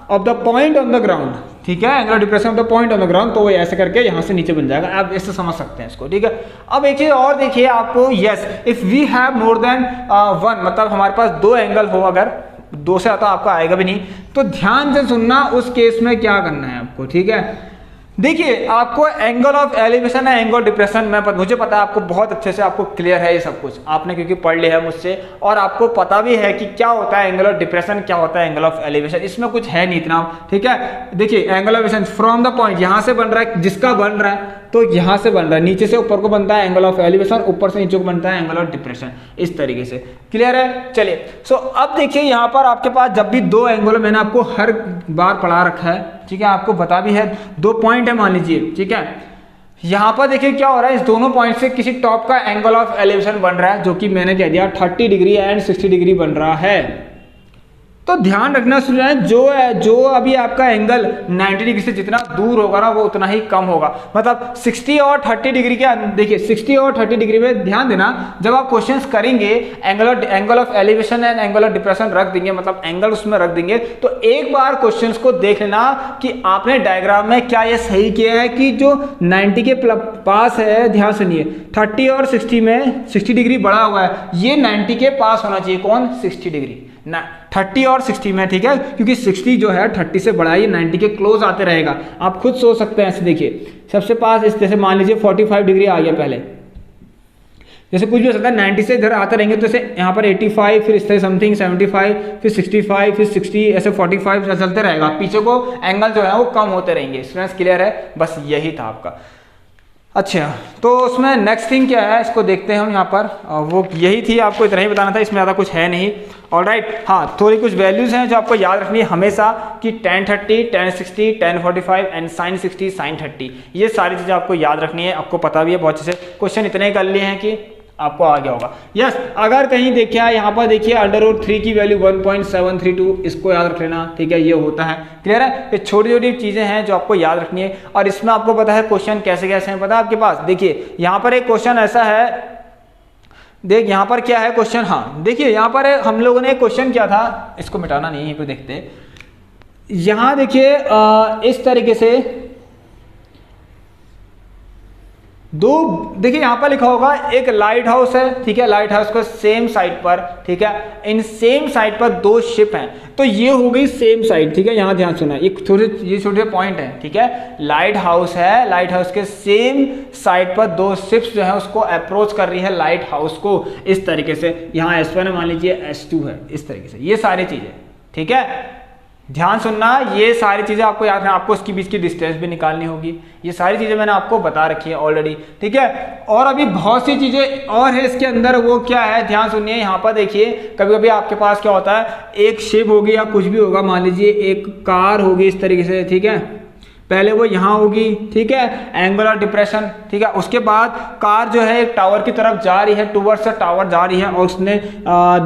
of the point on the ground. ठीक है, angle of depression of the point on the ground, तो वो ऐसे करके यहां से नीचे बन जाएगा। आप इससे समझ सकते हैं इसको। ठीक है, अब एक चीज और देखिए आपको, yes, if we have more than 1, मतलब हमारे पास 2 एंगल हो, अगर 2 से आता आपका आएगा भी नहीं, तो ध्यान से सुनना, उस केस में क्या करना है आपको। ठीक है, देखिए, आपको एंगल ऑफ एलिवेशन है, एंगल डिप्रेशन में मुझे पता है आपको बहुत अच्छे से आपको क्लियर है ये सब कुछ, आपने क्योंकि पढ़ लिया है मुझसे, और आपको पता भी है कि क्या होता है एंगल ऑफ डिप्रेशन, क्या होता है एंगल ऑफ एलिवेशन। इसमें कुछ है नहीं इतना। ठीक है, देखिए, angle of elevation from the point, यहां से बन रहा है, जिसका बन रहा है तो यहां से बन रहा है, नीचे से ऊपर को बनता है एंगल ऑफ एलिवेशन, ऊपर से नीचे को बनता है एंगल ऑफ डिप्रेशन, इस तरीके से। क्लियर है, चलिए, सो अब देखिए यहाँ पर आपके पास जब भी 2 एंगल, मैंने आपको हर बार पढ़ा रखा है, ठीक है, आपको बता भी है, 2 पॉइंट है मान लीजिए। ठीक है, यहां पर देखिए क्या हो रहा है, इस दोनों पॉइंट से किसी टॉप का एंगल ऑफ एलिवेशन बन रहा है, जो कि मैंने कह दिया 30 डिग्री एंड 60 डिग्री बन रहा है। तो ध्यान रखना स्टूडेंट, जो अभी आपका एंगल 90 डिग्री से जितना दूर होगा ना, वो उतना ही कम होगा। मतलब 60 और 30 डिग्री के, देखिए 60 और 30 डिग्री में ध्यान देना, जब आप क्वेश्चंस करेंगे angle of elevation and angle of depression रख देंगे, मतलब एंगल उसमें रख देंगे, तो एक बार क्वेश्चंस को देख लेना कि आपने डायग्राम में क्या ये सही किया है कि जो 90 के पास है, ध्यान सुनिए, 30 और 60 में 60 डिग्री बढ़ा हुआ है, ये 90 के पास होना चाहिए। कौन, 60 डिग्री ना, 30 और 60 में। ठीक है, क्योंकि 60 जो है 30 से बड़ा, ये 90 के क्लोज आते रहेगा। आप खुद सोच सकते हैं ऐसे, देखिए सबसे पास इस तरह से मान लीजिए 45 डिग्री आ गया पहले, जैसे कुछ भी हो सकता है, 90 से इधर आते रहेंगे, तो जैसे यहाँ पर 85, फिर इस तरह समथिंग 75, फिर 65, फिर 60, ऐसे 45 चलते रहेगा। पीछे को एंगल जो है वो कम होते रहेंगे। स्टूडेंट्स क्लियर है, बस यही था आपका। अच्छा, तो उसमें नेक्स्ट थिंग क्या है, इसको देखते हैं हम यहाँ पर। वो यही थी, आपको इतना ही बताना था, इसमें ज़्यादा कुछ है नहीं। ऑलराइट, हाँ, थोड़ी कुछ वैल्यूज़ हैं जो आपको याद रखनी है हमेशा, कि tan 30, tan 60, tan 45 and sin 60, sin 30, ये सारी चीज़ें आपको याद रखनी है। आपको पता भी है बहुत अच्छे से, क्वेश्चन इतने कर लिए हैं कि आपको आ गया होगा। यस, अगर कहीं देखिए यहाँ पर देखिए √3 की वैल्यू 1.732, इसको याद रख लेना, ठीक है, ये होता है। क्लियर है? ये छोटी छोटी चीजें हैं जो आपको याद रखनी है। और इसमें आपको पता है क्वेश्चन कैसे कैसे हैं, पता है आपके पास। देखिए यहाँ पर एक क्वेश्चन ऐसा है, देख यहाँ पर क्या है क्वेश्चन। हाँ देखिए यहाँ पर हम लोगों ने एक क्वेश्चन किया था, इसको मिटाना नहीं है, यहीं पे देखते। यहाँ देखिए इस तरीके से दो, देखिए यहां पर लिखा होगा एक लाइट हाउस है, ठीक है, लाइट हाउस को सेम साइड पर, ठीक है, इन सेम साइड पर दो शिप हैं, तो ये हो गई सेम साइड, ठीक है। यहां ध्यान सुना, ये छोटे पॉइंट है, ठीक है, लाइट हाउस है, लाइट हाउस के सेम साइड पर दो शिप्स जो है उसको अप्रोच कर रही है लाइट हाउस को इस तरीके से। यहाँ S1 है, मान लीजिए S2 है, इस तरीके से, ये सारी चीजें, ठीक है, ध्यान सुनना, ये सारी चीजें आपको याद है। आपको इसके बीच की डिस्टेंस भी निकालनी होगी, ये सारी चीजें मैंने आपको बता रखी है ऑलरेडी, ठीक है। और अभी बहुत सी चीजें और है इसके अंदर, वो क्या है ध्यान सुनिए। यहाँ पर देखिए कभी कभी आपके पास क्या होता है, एक शिप होगी या कुछ भी होगा, मान लीजिए एक कार होगी इस तरीके से, ठीक है, पहले वो यहाँ होगी, ठीक है, एंगुलर डिप्रेशन, ठीक है, उसके बाद कार जो है एक टावर की तरफ जा रही है, टूवर्ड्स टावर जा रही है, और उसने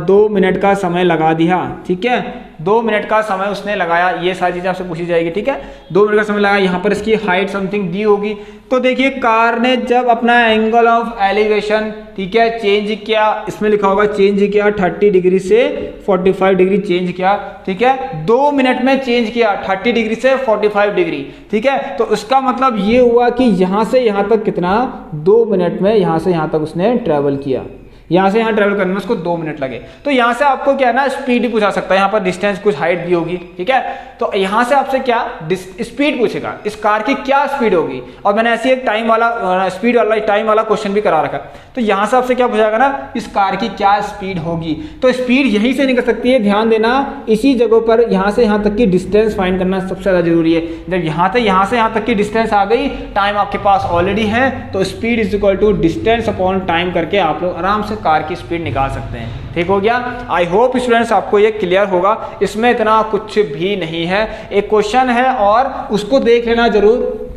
2 मिनट का समय लगा दिया, ठीक है, 2 मिनट का समय उसने लगाया, ये सारी चीजें आपसे पूछी जाएगी, ठीक है, 2 मिनट का समय लगाया। यहाँ पर इसकी हाइट समथिंग दी होगी, तो देखिए कार ने जब अपना एंगल ऑफ एलिवेशन, ठीक है, चेंज किया, इसमें लिखा होगा चेंज किया 30 डिग्री से 45 डिग्री चेंज किया, ठीक है, 2 मिनट में चेंज किया 30 डिग्री से 45 डिग्री, ठीक है। तो उसका मतलब ये हुआ कि यहां से यहां तक कितना, 2 मिनट में यहां से यहां तक उसने ट्रेवल किया, यहाँ से यहाँ ट्रेवल करने में उसको 2 मिनट लगे। तो यहाँ से आपको क्या है ना, स्पीड ही पूछा सकता है, यहाँ पर डिस्टेंस कुछ हाइट दी होगी, ठीक है, तो यहाँ से आपसे क्या स्पीड पूछेगा, इस कार की क्या स्पीड होगी। और मैंने ऐसे एक टाइम वाला स्पीड वाला टाइम वाला क्वेश्चन भी करा रखा, तो यहाँ से आपसे क्या पूछेगा ना, इस कार की क्या स्पीड होगी। तो स्पीड यहीं से निकल सकती है, ध्यान देना, इसी जगह पर यहाँ से यहाँ तक की डिस्टेंस फाइंड करना सबसे ज्यादा जरूरी है। जब यहाँ से यहाँ तक की डिस्टेंस आ गई, टाइम आपके पास ऑलरेडी है, तो speed is equal to distance upon time करके आप लोग आराम से कार की स्पीड निकाल सकते हैं। ठीक हो गया। आई होप स्टूडेंट्स आपको ये क्लियर होगा, इसमें इतना कुछ भी नहीं है। एक क्वेश्चन है और उसको देख लेना जरूर।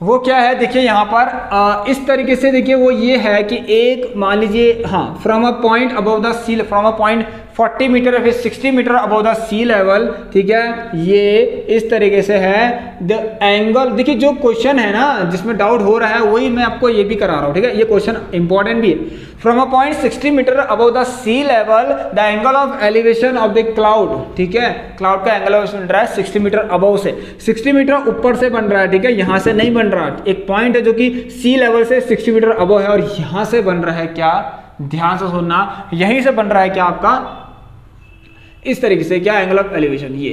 वो क्या है देखिए यहाँ पर इस तरीके से देखिए, वो ये है कि एक मान लीजिए, हाँ, from a point above the sea, from a point 40 metre या फिर 60 metre above the sea level, ठीक है, ये इस तरीके से है। द एंगल, देखिए जो क्वेश्चन है ना जिसमें डाउट हो रहा है वही मैं आपको ये भी करा रहा हूँ, ठीक है, ये क्वेश्चन इंपॉर्टेंट भी है। From a point 60 metre above the sea level the angle of elevation of the cloud, ठीक है, क्लाउड का एंगल ऑफ बन रहा है 60 मीटर अबव से, 60 मीटर ऊपर से बन रहा है, ठीक है, यहाँ से नहीं बन रहा। एक पॉइंट है जो कि सी लेवल से 60 मीटर अबव है और यहाँ से बन रहा है क्या, ध्यान से सुनना, यहीं से बन रहा है क्या आपका इस तरीके से, क्या एंगल ऑफ एलिवेशन, ये।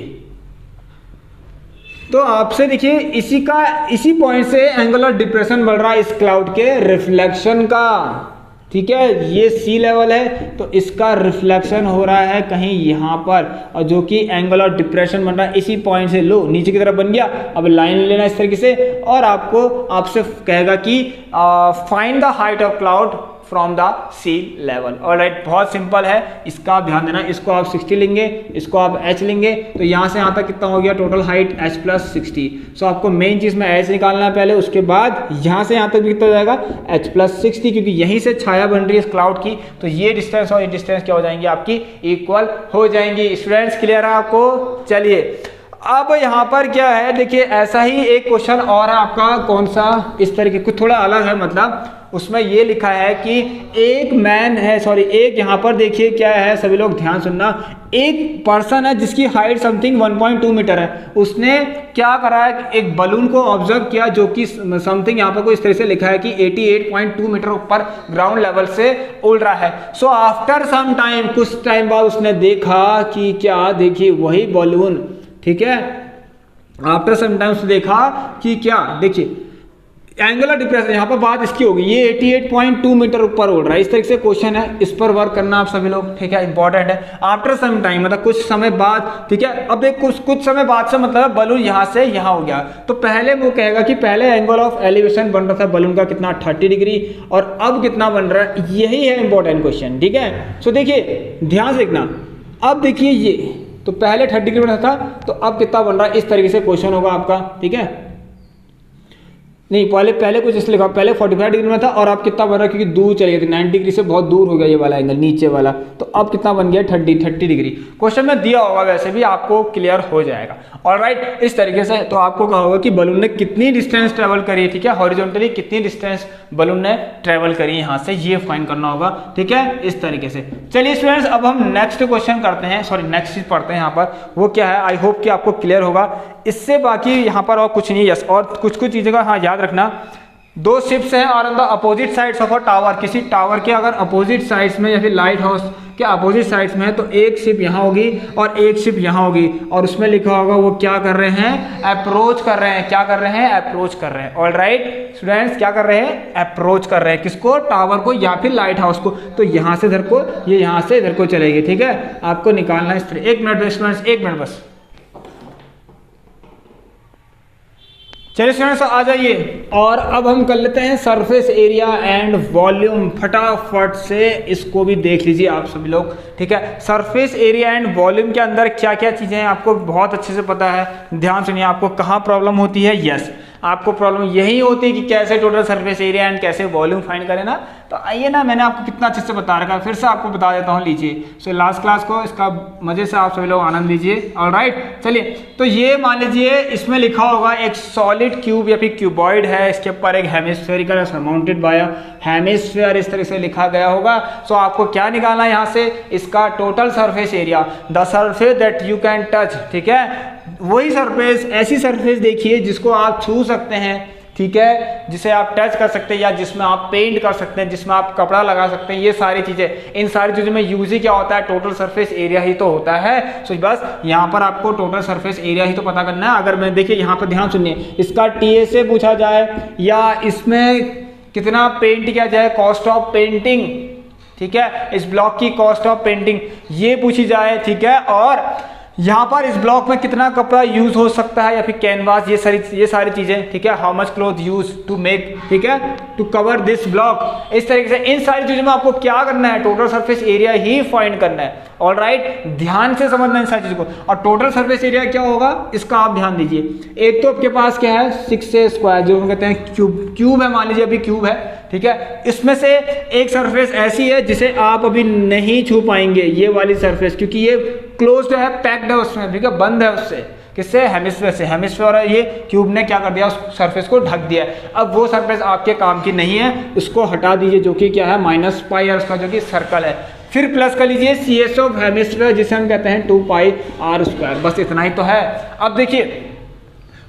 तो आपसे देखिए इसी पॉइंट से एंगल ऑफ डिप्रेशन बढ़ रहा है इस क्लाउड के रिफ्लेक्शन का, ठीक है, ये सी लेवल है तो इसका रिफ्लेक्शन हो रहा है कहीं यहाँ पर, और जो कि एंगल ऑफ डिप्रेशन बन रहा है इसी पॉइंट से, लो नीचे की तरफ बन गया। अब लाइन लेना इस तरीके से और आपसे कहेगा कि find the height of cloud from the sea level. Alright, बहुत सिंपल है, इसका आप ध्यान देना। इसको आप 60 लेंगे, इसको आप h लेंगे, तो यहाँ से यहाँ तक कितना हो गया टोटल हाइट h प्लस 60। सो आपको मेन चीज में h निकालना है पहले, उसके बाद यहाँ से यहाँ तक भी कितना हो जाएगा h प्लस 60, क्योंकि यहीं से छाया बन रही है इस क्लाउड की, तो ये डिस्टेंस और ये डिस्टेंस क्या हो जाएंगे आपकी इक्वल हो जाएंगी। स्टूडेंट्स क्लियर है आपको? चलिए अब यहाँ पर क्या है देखिए, ऐसा ही एक क्वेश्चन और है आपका, कौन सा, इस तरीके कुछ थोड़ा अलग है, मतलब उसमें ये लिखा है कि एक मैन है, सॉरी एक यहाँ पर देखिए क्या है, सभी लोग ध्यान सुनना, एक पर्सन है जिसकी हाइट समथिंग 1.2 मीटर है, उसने क्या करा है, एक बलून को ऑब्जर्व किया जो कि समथिंग यहाँ पर कोई इस तरह से लिखा है कि 88.2 मीटर ऊपर ग्राउंड लेवल से उड़ रहा है। सो आफ्टर सम टाइम, कुछ टाइम बाद उसने देखा कि क्या, देखिए वही बलून, ठीक है, आफ्टर सम टाइम उसने देखा कि क्या, देखिए एंगुलर डिप्रेशन, यहाँ पर बात इसकी होगी, ये 88.2 मीटर ऊपर उड़ रहा है, इस तरीके से क्वेश्चन है, इस पर वर्क करना आप सभी लोग, ठीक है, इंपॉर्टेंट है। आफ्टर सम टाइम मतलब कुछ समय बाद, ठीक है, अब देख कुछ समय बाद से मतलब बलून यहाँ से यहाँ हो गया, तो पहले वो कहेगा कि पहले एंगल ऑफ एलिवेशन बन रहा था बलून का कितना 30 डिग्री, और अब कितना बन रहा है, यही है इंपॉर्टेंट क्वेश्चन, ठीक है। सो देखिए ध्यान से देखना, अब देखिए ये तो पहले 30 डिग्री बना था, तो अब कितना बन रहा है, इस तरीके से क्वेश्चन होगा आपका, ठीक है। नहीं, पहले कुछ इसलिए लिखा, पहले 45 डिग्री में था और अब कितना बन रहा है, क्योंकि दूर चले गए थे, 90 डिग्री से बहुत दूर हो गया ये वाला एंगल नीचे वाला, तो अब कितना बन गया 30 डिग्री। क्वेश्चन में दिया होगा, वैसे भी आपको क्लियर हो जाएगा। ऑलराइट, इस तरीके से तो आपको कहा होगा कि बलून ने कितनी डिस्टेंस ट्रेवल करी, ठीक है, हॉरिजॉन्टली कितनी डिस्टेंस बलून ने ट्रेवल करी यहाँ से, ये फाइंड करना होगा, ठीक है, इस तरीके से। चलिए स्टूडेंट्स, अब हम नेक्स्ट क्वेश्चन करते हैं, सॉरी नेक्स्ट चीज पढ़ते हैं यहाँ पर, वो क्या है, आई होप कि आपको क्लियर होगा। इससे बाकी यहाँ पर और कुछ नहीं, यस, और कुछ चीज़ों का हाँ याद रखना। दो शिप्स हैं और on the opposite sides of a tower, किसी टावर के अगर अपोजिट साइड्स में या फिर लाइट हाउस के अपोजिट साइड्स में है, तो एक शिप यहाँ होगी और एक शिप यहाँ होगी, और उसमें लिखा होगा वो क्या कर रहे हैं, अप्रोच कर रहे हैं। क्या कर रहे हैं, अप्रोच कर रहे हैं। ऑलराइट स्टूडेंट्स, क्या कर रहे हैं, अप्रोच कर रहे हैं, किसको, टावर को या फिर लाइट हाउस को। तो यहाँ से इधर को, ये यहाँ से इधर को चलेगी, ठीक है, आपको निकालना है इस तरह। 1 मिनट स्टूडेंट्स, 1 मिनट बस। चलिए स्टूडेंट्स आ जाइए, और अब हम कर लेते हैं सरफेस एरिया एंड वॉल्यूम। फटाफट से इसको भी देख लीजिए आप सभी लोग, ठीक है। सरफेस एरिया एंड वॉल्यूम के अंदर क्या क्या चीजें हैं आपको बहुत अच्छे से पता है। ध्यान सुनिए, आपको कहाँ प्रॉब्लम होती है, यस, आपको प्रॉब्लम यही होती है कि कैसे टोटल सरफेस एरिया एंड कैसे वॉल्यूम फाइंड करें ना। तो आइए ना, मैंने आपको कितना अच्छे से बता रखा है, फिर से आपको बता देता हूँ, लीजिए। सो लास्ट क्लास को इसका मजे से आप सभी लोग आनंद लीजिए। ऑलराइट, चलिए, तो ये मान लीजिए इसमें लिखा होगा एक सॉलिड क्यूब या फिर क्यूबॉइड है, इसके ऊपर एक हेमिस्फेरिकल सराउंडेड बाय हेमिस्फीयर, इस तरह से लिखा गया होगा। सो आपको क्या निकालना है यहाँ से, इसका total surface area, the surface that you can touch, ठीक है, वही सरफेस, ऐसी सरफेस देखिए जिसको आप छू सकते हैं, ठीक है, जिसे आप टच कर सकते हैं या जिसमें आप पेंट कर सकते हैं, जिसमें आप कपड़ा लगा सकते हैं, ये सारी चीजें। इन सारी चीजों में यूज ही क्या होता है, टोटल सरफेस एरिया ही तो होता है। सो बस यहाँ पर आपको टोटल सरफेस एरिया ही तो पता करना है। अगर मैं देखिए यहाँ पर ध्यान सुनिए, इसका टीए से पूछा जाए या इसमें कितना पेंट किया जाए, कॉस्ट ऑफ पेंटिंग, ठीक है, इस ब्लॉक की कॉस्ट ऑफ पेंटिंग ये पूछी जाए, ठीक है, और यहाँ पर इस ब्लॉक में कितना कपड़ा यूज हो सकता है या फिर कैनवास, ये सारी चीजें, ठीक है, how much cloth use to make, ठीक है, टू कवर दिस ब्लॉक, इस तरीके से इन सारी चीजों में आपको क्या करना है, टोटल सरफेस एरिया ही फाइंड करना है। ऑलराइट, ध्यान से समझना इन सारी चीजों को। और टोटल सरफेस एरिया क्या होगा, इसका आप ध्यान दीजिए। एक तो आपके पास क्या है, 6a स्क्वायर, जो हम कहते हैं क्यूब है, मान लीजिए अभी क्यूब है, ठीक है, इसमें से एक सरफेस ऐसी है जिसे आप अभी नहीं छू पाएंगे, ये वाली सरफेस, क्योंकि ये क्लोज्ड है, पैक्ड है उसमें, ठीक है, बंद है उससे, किससे, हेमिस्फीयर से। हेमिस्फीयर है, ये क्यूब ने क्या कर दिया, उस सरफेस को ढक दिया। अब वो सरफेस आपके काम की नहीं है, उसको हटा दीजिए, जो कि क्या है, -π r उसका जो कि सर्कल है। फिर प्लस कर लीजिए CS ऑफ हेमिस्फीयर, जिसे हम कहते हैं 2π r स्क्वायर, बस इतना ही तो है। अब देखिए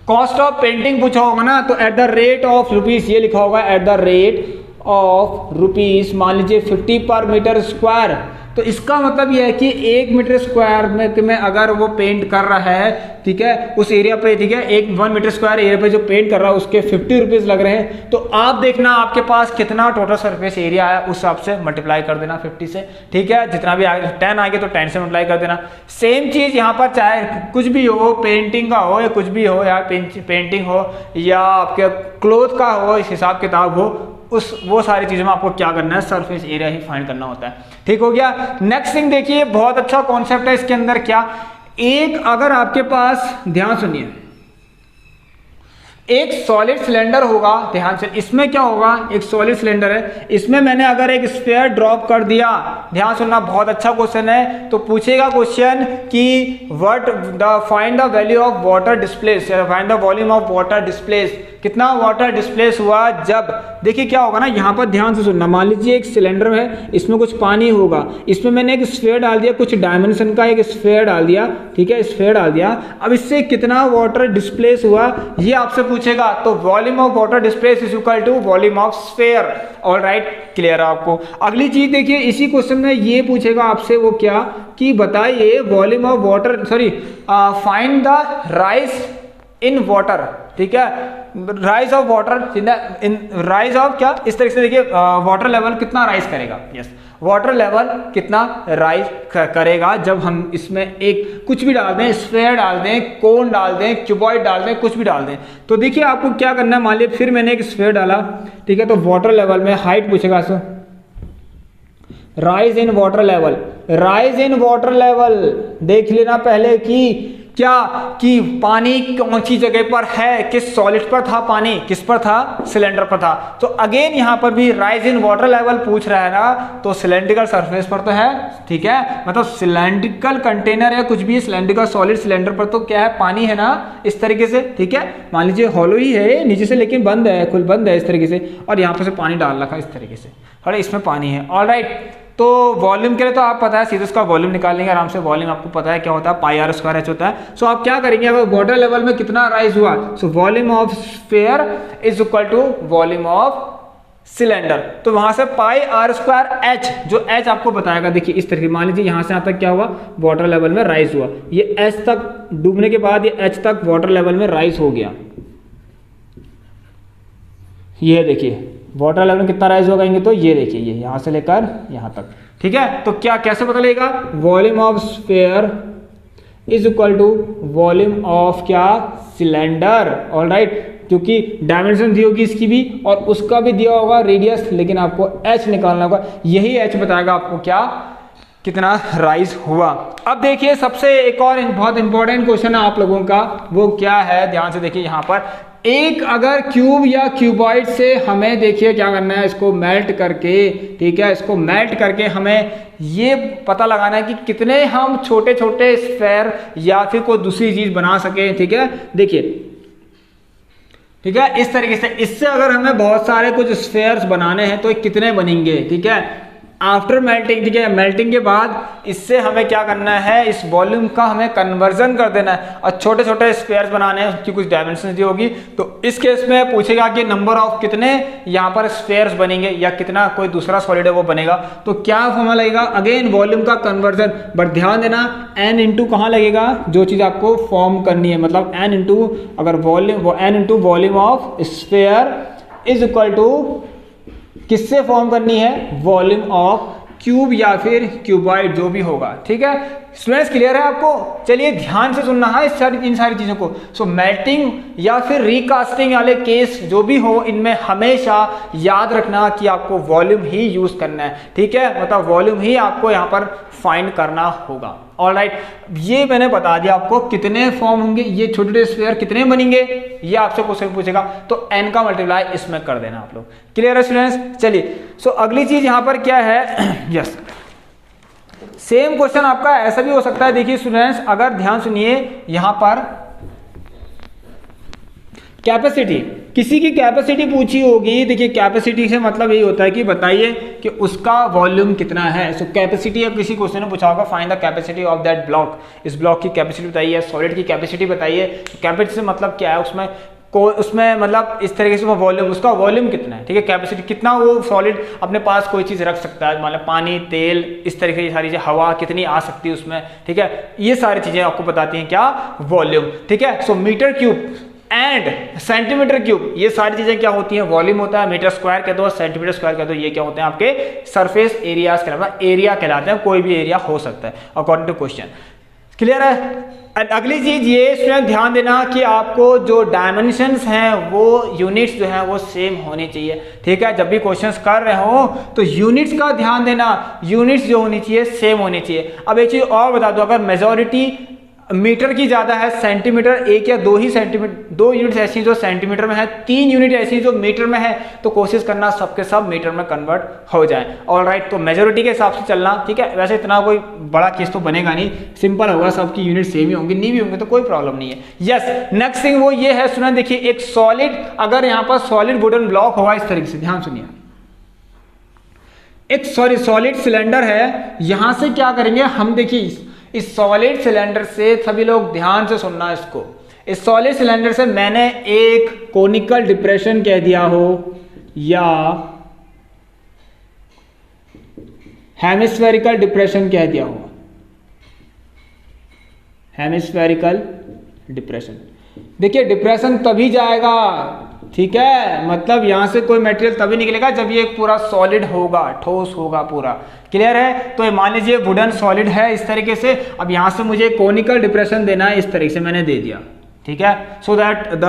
कॉस्ट ऑफ पेंटिंग पूछा होगा ना, तो at the rate of rupees, ये लिखा होगा at the rate of rupees, मान लीजिए 50 पर मीटर स्क्वायर। तो इसका मतलब यह है कि 1 मीटर स्क्वायर में अगर वो पेंट कर रहा है, ठीक है, उस एरिया पे, ठीक है, 1 मीटर स्क्वायर एरिया पे जो पेंट कर रहा है उसके 50 रुपीज लग रहे हैं। तो आप देखना आपके पास कितना टोटल सरफेस एरिया है, उस हिसाब से मल्टीप्लाई कर देना 50 से, ठीक है, जितना भी आगे 10 आगे तो 10 से मल्टीप्लाई कर देना। सेम चीज यहाँ पर, चाहे कुछ भी हो, पेंटिंग का हो या कुछ भी हो, या पेंटिंग हो या आपके क्लोथ का हो, इस हिसाब किताब हो, वो सारी चीजों में आपको क्या करना है, सरफेस एरिया ही फाइंड करना होता है। ठीक हो गया। नेक्स्ट थिंग देखिए, बहुत अच्छा कॉन्सेप्ट है इसके अंदर। क्या, एक अगर आपके पास, ध्यान सुनिए, एक सॉलिड सिलेंडर होगा, ध्यान से, इसमें क्या होगा, एक सॉलिड सिलेंडर है, इसमें मैंने अगर एक स्फीयर ड्रॉप कर दिया, ध्यान सुनना, बहुत अच्छा क्वेश्चन है। तो पूछेगा क्वेश्चन कि what the find the value of water displace, find the volume of water displace, कितना वाटर डिस्प्लेस हुआ जब, देखिए क्या होगा ना, यहाँ पर ध्यान से सुनना, मान लीजिए एक सिलेंडर है, इसमें कुछ पानी होगा, इसमें मैंने एक स्फीयर डाल दिया, कुछ डायमेंशन का एक स्फीयर डाल दिया, ठीक है, स्फीयर डाल दिया। अब इससे कितना वाटर डिस्प्लेस हुआ ये आपसे पूछेगा। तो volume of water displace is equal to volume of sphere. Alright, clear है आपको। अगली चीज देखिए, इसी क्वेश्चन में ये पूछेगा आपसे, वो क्या, कि बताइए volume of water, sorry, find the rise in water, ठीक है, rise of water in rise of क्या, इस तरीके से देखिए, वाटर लेवल कितना राइज करेगा, यस, वाटर लेवल कितना राइज करेगा जब हम इसमें एक कुछ भी डाल दें, स्फीयर डाल दें, कोन डाल दें, क्यूबॉइड डाल दें, कुछ भी डाल दें। तो देखिए आपको क्या करना है, मान लीजिए फिर मैंने एक स्फीयर डाला, ठीक है, तो वाटर लेवल में हाइट पूछेगा, so rise in water level, rise in water level देख लेना पहले कि क्या कि पानी कौन सी जगह पर है, किस सॉलिड पर था पानी, किस पर था, सिलेंडर पर था। तो अगेन यहाँ पर भी राइज इन वाटर लेवल पूछ रहा है ना, तो सिलेंड्रिकल सरफेस पर तो है, ठीक है, मतलब सिलेंड्रिकल कंटेनर या कुछ भी सिलेंड्रिकल सॉलिड सिलेंडर पर तो क्या है, पानी है ना, इस तरीके से, ठीक है। मान लीजिए हॉलो ही है नीचे से लेकिन बंद है, खुल बंद है इस तरीके से, और यहाँ पर से पानी डाल रखा है इस तरीके से, और इसमें पानी है। ऑलराइट, तो वॉल्यूम के लिए तो आप पता है सीधे उसका वॉल्यूम निकाल लेंगे आराम से। वॉल्यूम आपको पता है क्या होता है, पाई आर स्क्वायर एच होता है। सो आप क्या करेंगे, अगर वाटर लेवल में कितना राइज हुआ, so volume of sphere is equal to volume of cylinder. तो वहां से पाई आर स्क्वायर एच, जो एच आपको बताएगा, देखिए इस तरीके, मान लीजिए यहां से यहां तक क्या हुआ, वाटर लेवल में राइज हुआ, ये एच तक डूबने के बाद ये एच तक वाटर लेवल में राइज हो गया। ये देखिए वाटर लेवल में कितना राइज होगा, तो ये देखिए ये यहां से लेकर यहां तक, ठीक है। तो क्या कैसे पता लगेगा, volume of sphere is equal to volume of क्या, सिलेंडर। ऑलराइट, क्योंकि डायमेंशन दी होगी इसकी भी और उसका भी दिया होगा रेडियस, लेकिन आपको एच निकालना होगा, यही एच बताएगा आपको क्या कितना राइज हुआ। अब देखिए सबसे एक और बहुत इंपॉर्टेंट क्वेश्चन है आप लोगों का, वो क्या है, ध्यान से देखिए यहाँ पर, एक अगर क्यूब या क्यूबॉइड से हमें देखिए क्या करना है, इसको मेल्ट करके, ठीक है, इसको मेल्ट करके हमें ये पता लगाना है कि कितने हम छोटे छोटे स्फेयर या फिर कोई दूसरी चीज बना सके, ठीक है। देखिए, ठीक है, इस तरीके से, इससे अगर हमें बहुत सारे कुछ स्फेयर्स बनाने हैं तो ये कितने बनेंगे, ठीक है। आफ्टर मेल्टिंग, ठीक है, मेल्टिंग के बाद इससे हमें क्या करना है, इस वॉल्यूम का हमें कन्वर्जन कर देना है और छोटे छोटे स्फेयर्स बनाने हैं, उसकी कुछ डायमेंशन दी होगी। तो इस केस में पूछेगा कि नंबर ऑफ कितने यहाँ पर स्फेयर्स बनेंगे या कितना कोई दूसरा सॉलिड है वो बनेगा। तो क्या फॉर्मूला लगेगा, अगेन वॉल्यूम का कन्वर्जन, बट ध्यान देना n इंटू कहाँ लगेगा, जो चीज आपको फॉर्म करनी है, मतलब n इंटू अगर volume, n into volume of sphere is equal to किससे फॉर्म करनी है, वॉल्यूम ऑफ क्यूब या फिर क्यूबॉइड, जो भी होगा, ठीक है। स्टूडेंट्स क्लियर है आपको? चलिए ध्यान से सुनना है इन सारी चीजों को। सो मेल्टिंग या फिर रिकास्टिंग वाले केस जो भी हो, इनमें हमेशा याद रखना कि आपको वॉल्यूम ही यूज करना है, ठीक है, मतलब वॉल्यूम ही आपको यहाँ पर फाइंड करना होगा। ऑलराइट, ये मैंने बता दिया आपको कितने फॉर्म होंगे, ये छोटे छोटे स्फीयर कितने बनेंगे, ये आपसे क्वेश्चन पूछेगा, तो n का मल्टीप्लाई इसमें कर देना आप लोग। क्लियर है स्टूडेंट्स? चलिए, सो अगली चीज यहाँ पर क्या है, यस, सेम क्वेश्चन आपका ऐसा भी हो सकता है। देखिए स्टूडेंट्स, अगर ध्यान सुनिए, यहां पर कैपेसिटी, किसी की कैपेसिटी पूछी होगी। देखिए कैपेसिटी से मतलब यही होता है कि बताइए कि उसका वॉल्यूम कितना है। सो कैपेसिटी, अब किसी क्वेश्चन ने पूछा होगा find the capacity of that block, इस ब्लॉक की कैपेसिटी बताइए, सॉलिड की कैपेसिटी बताइए। कैपेसिटी से मतलब क्या है, उसमें मतलब इस तरीके से वॉल्यूम, उसका वॉल्यूम कितना है, ठीक है, कैपेसिटी कितना वो सॉलिड अपने पास कोई चीज रख सकता है, मतलब पानी, तेल, इस तरीके की सारी चीजें, हवा कितनी आ सकती है उसमें, ठीक है, ये सारी चीजें आपको बताती हैं क्या, वॉल्यूम, ठीक है। So metre cube and centimetre cube, ये सारी चीजें क्या होती हैं, वॉल्यूम होता है। मीटर स्क्वायर कह दो, सेंटीमीटर स्क्वायर कह दो, ये क्या होते हैं आपके सरफेस एरियाज कहलाते हैं, एरिया कहलाते हैं, कोई भी एरिया हो सकता है अकॉर्डिंग टू क्वेश्चन। क्लियर है? अगली चीज ये स्टूडेंट ध्यान देना कि आपको जो डायमेंशंस हैं वो यूनिट्स जो हैं वो सेम होनी चाहिए, ठीक है। जब भी क्वेश्चंस कर रहे हो तो यूनिट्स का ध्यान देना, यूनिट्स जो होनी चाहिए सेम होनी चाहिए। अब एक चीज और बता दो, अगर मेजॉरिटी मीटर की ज्यादा है, सेंटीमीटर एक या दो ही सेंटीमीटर, 2 यूनिट ऐसी जो सेंटीमीटर में है, 3 यूनिट ऐसी जो मीटर में है, तो कोशिश करना सबके सब मीटर में कन्वर्ट हो जाए। ऑलराइट, तो मेजॉरिटी के हिसाब से चलना, ठीक है। वैसे इतना कोई बड़ा केस तो बनेगा नहीं, सिंपल होगा, सबकी यूनिट सेम ही होंगी, नहीं भी होंगे तो कोई प्रॉब्लम नहीं है। यस, नेक्स्ट थिंग वो ये है स्टूडेंट, देखिए एक सॉलिड, अगर यहाँ पर सॉलिड वुडन ब्लॉक होगा इस तरीके से, ध्यान सुनिए, एक सॉलिड सिलेंडर है, यहां से क्या करेंगे हम, देखिए इस सॉलिड सिलेंडर से, सभी लोग ध्यान से सुनना इसको, इस सॉलिड सिलेंडर से मैंने एक कोनिकल डिप्रेशन कह दिया हो या हेमिस्फेरिकल डिप्रेशन कह दिया हो, हेमिस्फेरिकल डिप्रेशन। देखिए डिप्रेशन तभी जाएगा, ठीक है, मतलब यहां से कोई मटेरियल तभी निकलेगा जब ये पूरा सॉलिड होगा, ठोस होगा पूरा। क्लियर है? तो मान लीजिए वुडन सॉलिड है इस तरीके से, अब यहां से मुझे कोनिकल डिप्रेशन देना है, इस तरीके से मैंने दे दिया, ठीक है। So that the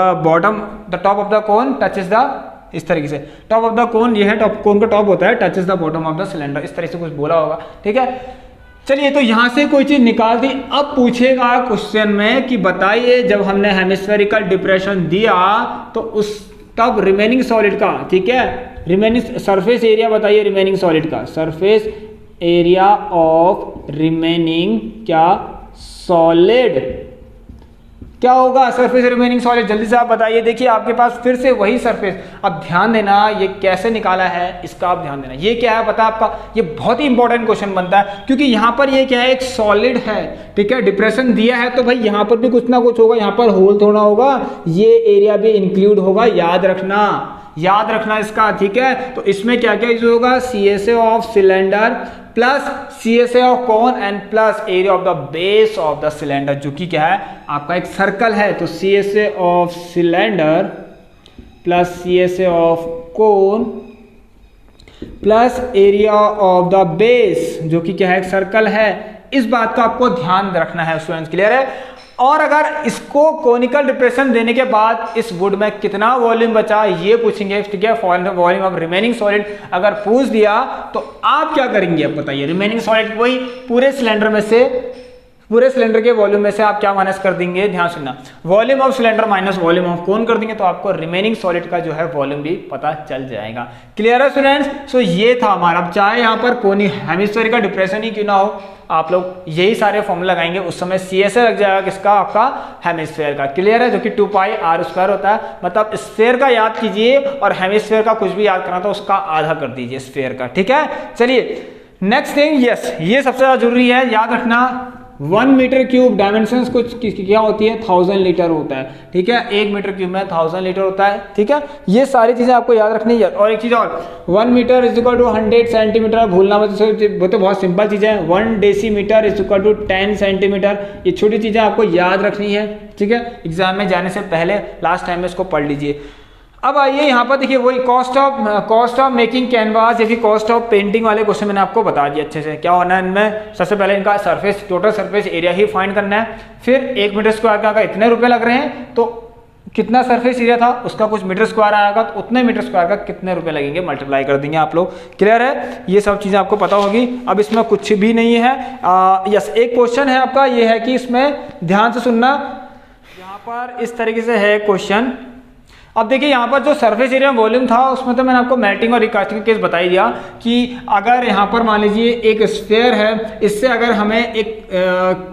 top of the cone touches the, इस तरीके से टॉप ऑफ द कोन, ये है टॉप, कोन का टॉप होता है, touches the bottom of the cylinder, इस तरीके से कुछ बोला होगा, ठीक है। चलिए, तो यहाँ से कोई चीज़ निकाल दी। अब पूछेगा क्वेश्चन में कि बताइए जब हमने हेमिस्फेरिकल डिप्रेशन दिया तो उस तब रिमेनिंग सॉलिड का, ठीक है, रिमेनिंग सरफेस एरिया बताइए रिमेनिंग सॉलिड का, सरफेस एरिया ऑफ रिमेनिंग क्या सॉलिड क्या होगा, सरफेस रिमेनिंग सॉलिड। जल्दी से आप बताइए। देखिए आपके पास फिर से वही सरफेस। अब ध्यान देना ये कैसे निकाला है इसका आप ध्यान देना। ये क्या है पता है आपका, ये बहुत ही इंपॉर्टेंट क्वेश्चन बनता है क्योंकि यहाँ पर ये क्या है, एक सॉलिड है, ठीक है, डिप्रेशन दिया है तो भाई यहाँ पर भी कुछ ना कुछ होगा, यहाँ पर होल थोड़ा होगा, ये एरिया भी इंक्लूड होगा, याद रखना इसका, ठीक है। तो इसमें क्या क्या यूज होगा, CSA of cylinder plus CSA of cone and plus area of the base of the cylinder, जो कि क्या है आपका एक सर्कल है। तो CSA of cylinder plus CSA of cone plus area of the base, जो कि क्या है एक सर्कल है। इस बात का आपको ध्यान रखना है स्टूडेंट्स, क्लियर है। और अगर इसको कोनिकल डिप्रेशन देने के बाद इस वुड में कितना वॉल्यूम बचा ये पूछेंगे, ठीक है, वॉल्यूम ऑफ रिमेनिंग सॉलिड अगर पूछ दिया तो आप क्या करेंगे, अब बताइए। रिमेनिंग सॉलिड वही पूरे सिलेंडर में से, पूरे सिलेंडर के वॉल्यूम में से आप क्या माइनस कर देंगे, ध्यान सुनना, volume of cylinder minus volume of cone कर देंगे तो आपको रिमेनिंग सॉलिड का जो है वॉल्यूम भी पता चल जाएगा। क्लियर है स्टूडेंट्स। सो ये था हमारा, अब चाहे यहाँ पर कोनी हेमिस्फेरिकल डिप्रेशन ही क्यों ना हो, आप लोग यही सारे फॉर्मूला लगाएंगे, उस समय CSA लग जाएगा किसका, आपका हेमिस्फेयर का। क्लियर है, जो कि 2πr² होता है। मतलब स्फेयर का याद कीजिए और हेमिस्फेयर का कुछ भी याद करना तो उसका आधा कर दीजिए स्फेयर का, ठीक है। चलिए नेक्स्ट थिंग, यस ये सबसे ज्यादा जरूरी है, याद रखना 1 मीटर क्यूब डायमेंशंस कुछ क्या होती है, 1000 लीटर होता है, ठीक है। 1 मीटर क्यूब में 1000 लीटर होता है, ठीक है। ये सारी चीजें आपको याद रखनी है। और एक चीज और, 1 metre is equal to 100 centimetre, भूलना मत, वो तो बहुत सिंपल चीजें हैं। 1 decimetre is equal to 10 centimetre, ये छोटी चीजें आपको याद रखनी है, ठीक है। एग्जाम में जाने से पहले लास्ट टाइम में इसको पढ़ लीजिए। अब आइए यहाँ पर देखिए वही कॉस्ट ऑफ मेकिंग कैनवास या फिर कॉस्ट ऑफ पेंटिंग वाले क्वेश्चन मैंने आपको बता दिया अच्छे से। क्या होना है इनमें, सबसे पहले इनका सरफेस, टोटल सरफेस एरिया ही फाइंड करना है। फिर 1 मीटर स्क्वायर का अगर इतने रुपए लग रहे हैं तो कितना सरफेस एरिया था उसका कुछ मीटर स्क्वायर आएगा तो उतने मीटर स्क्वायर का कितने रुपए लगेंगे मल्टीप्लाई कर देंगे आप लोग। क्लियर है, ये सब चीज़ें आपको पता होगी। अब इसमें कुछ भी नहीं है। यस, एक क्वेश्चन है आपका, ये है कि इसमें ध्यान से सुनना, यहाँ पर इस तरीके से है क्वेश्चन। अब देखिए यहाँ पर जो सरफेस एरिया वॉल्यूम था उसमें तो मैंने आपको मेल्टिंग और रिकास्टिंग का केस बता ही दिया कि अगर यहाँ पर मान लीजिए एक स्फेयर है, इससे अगर हमें एक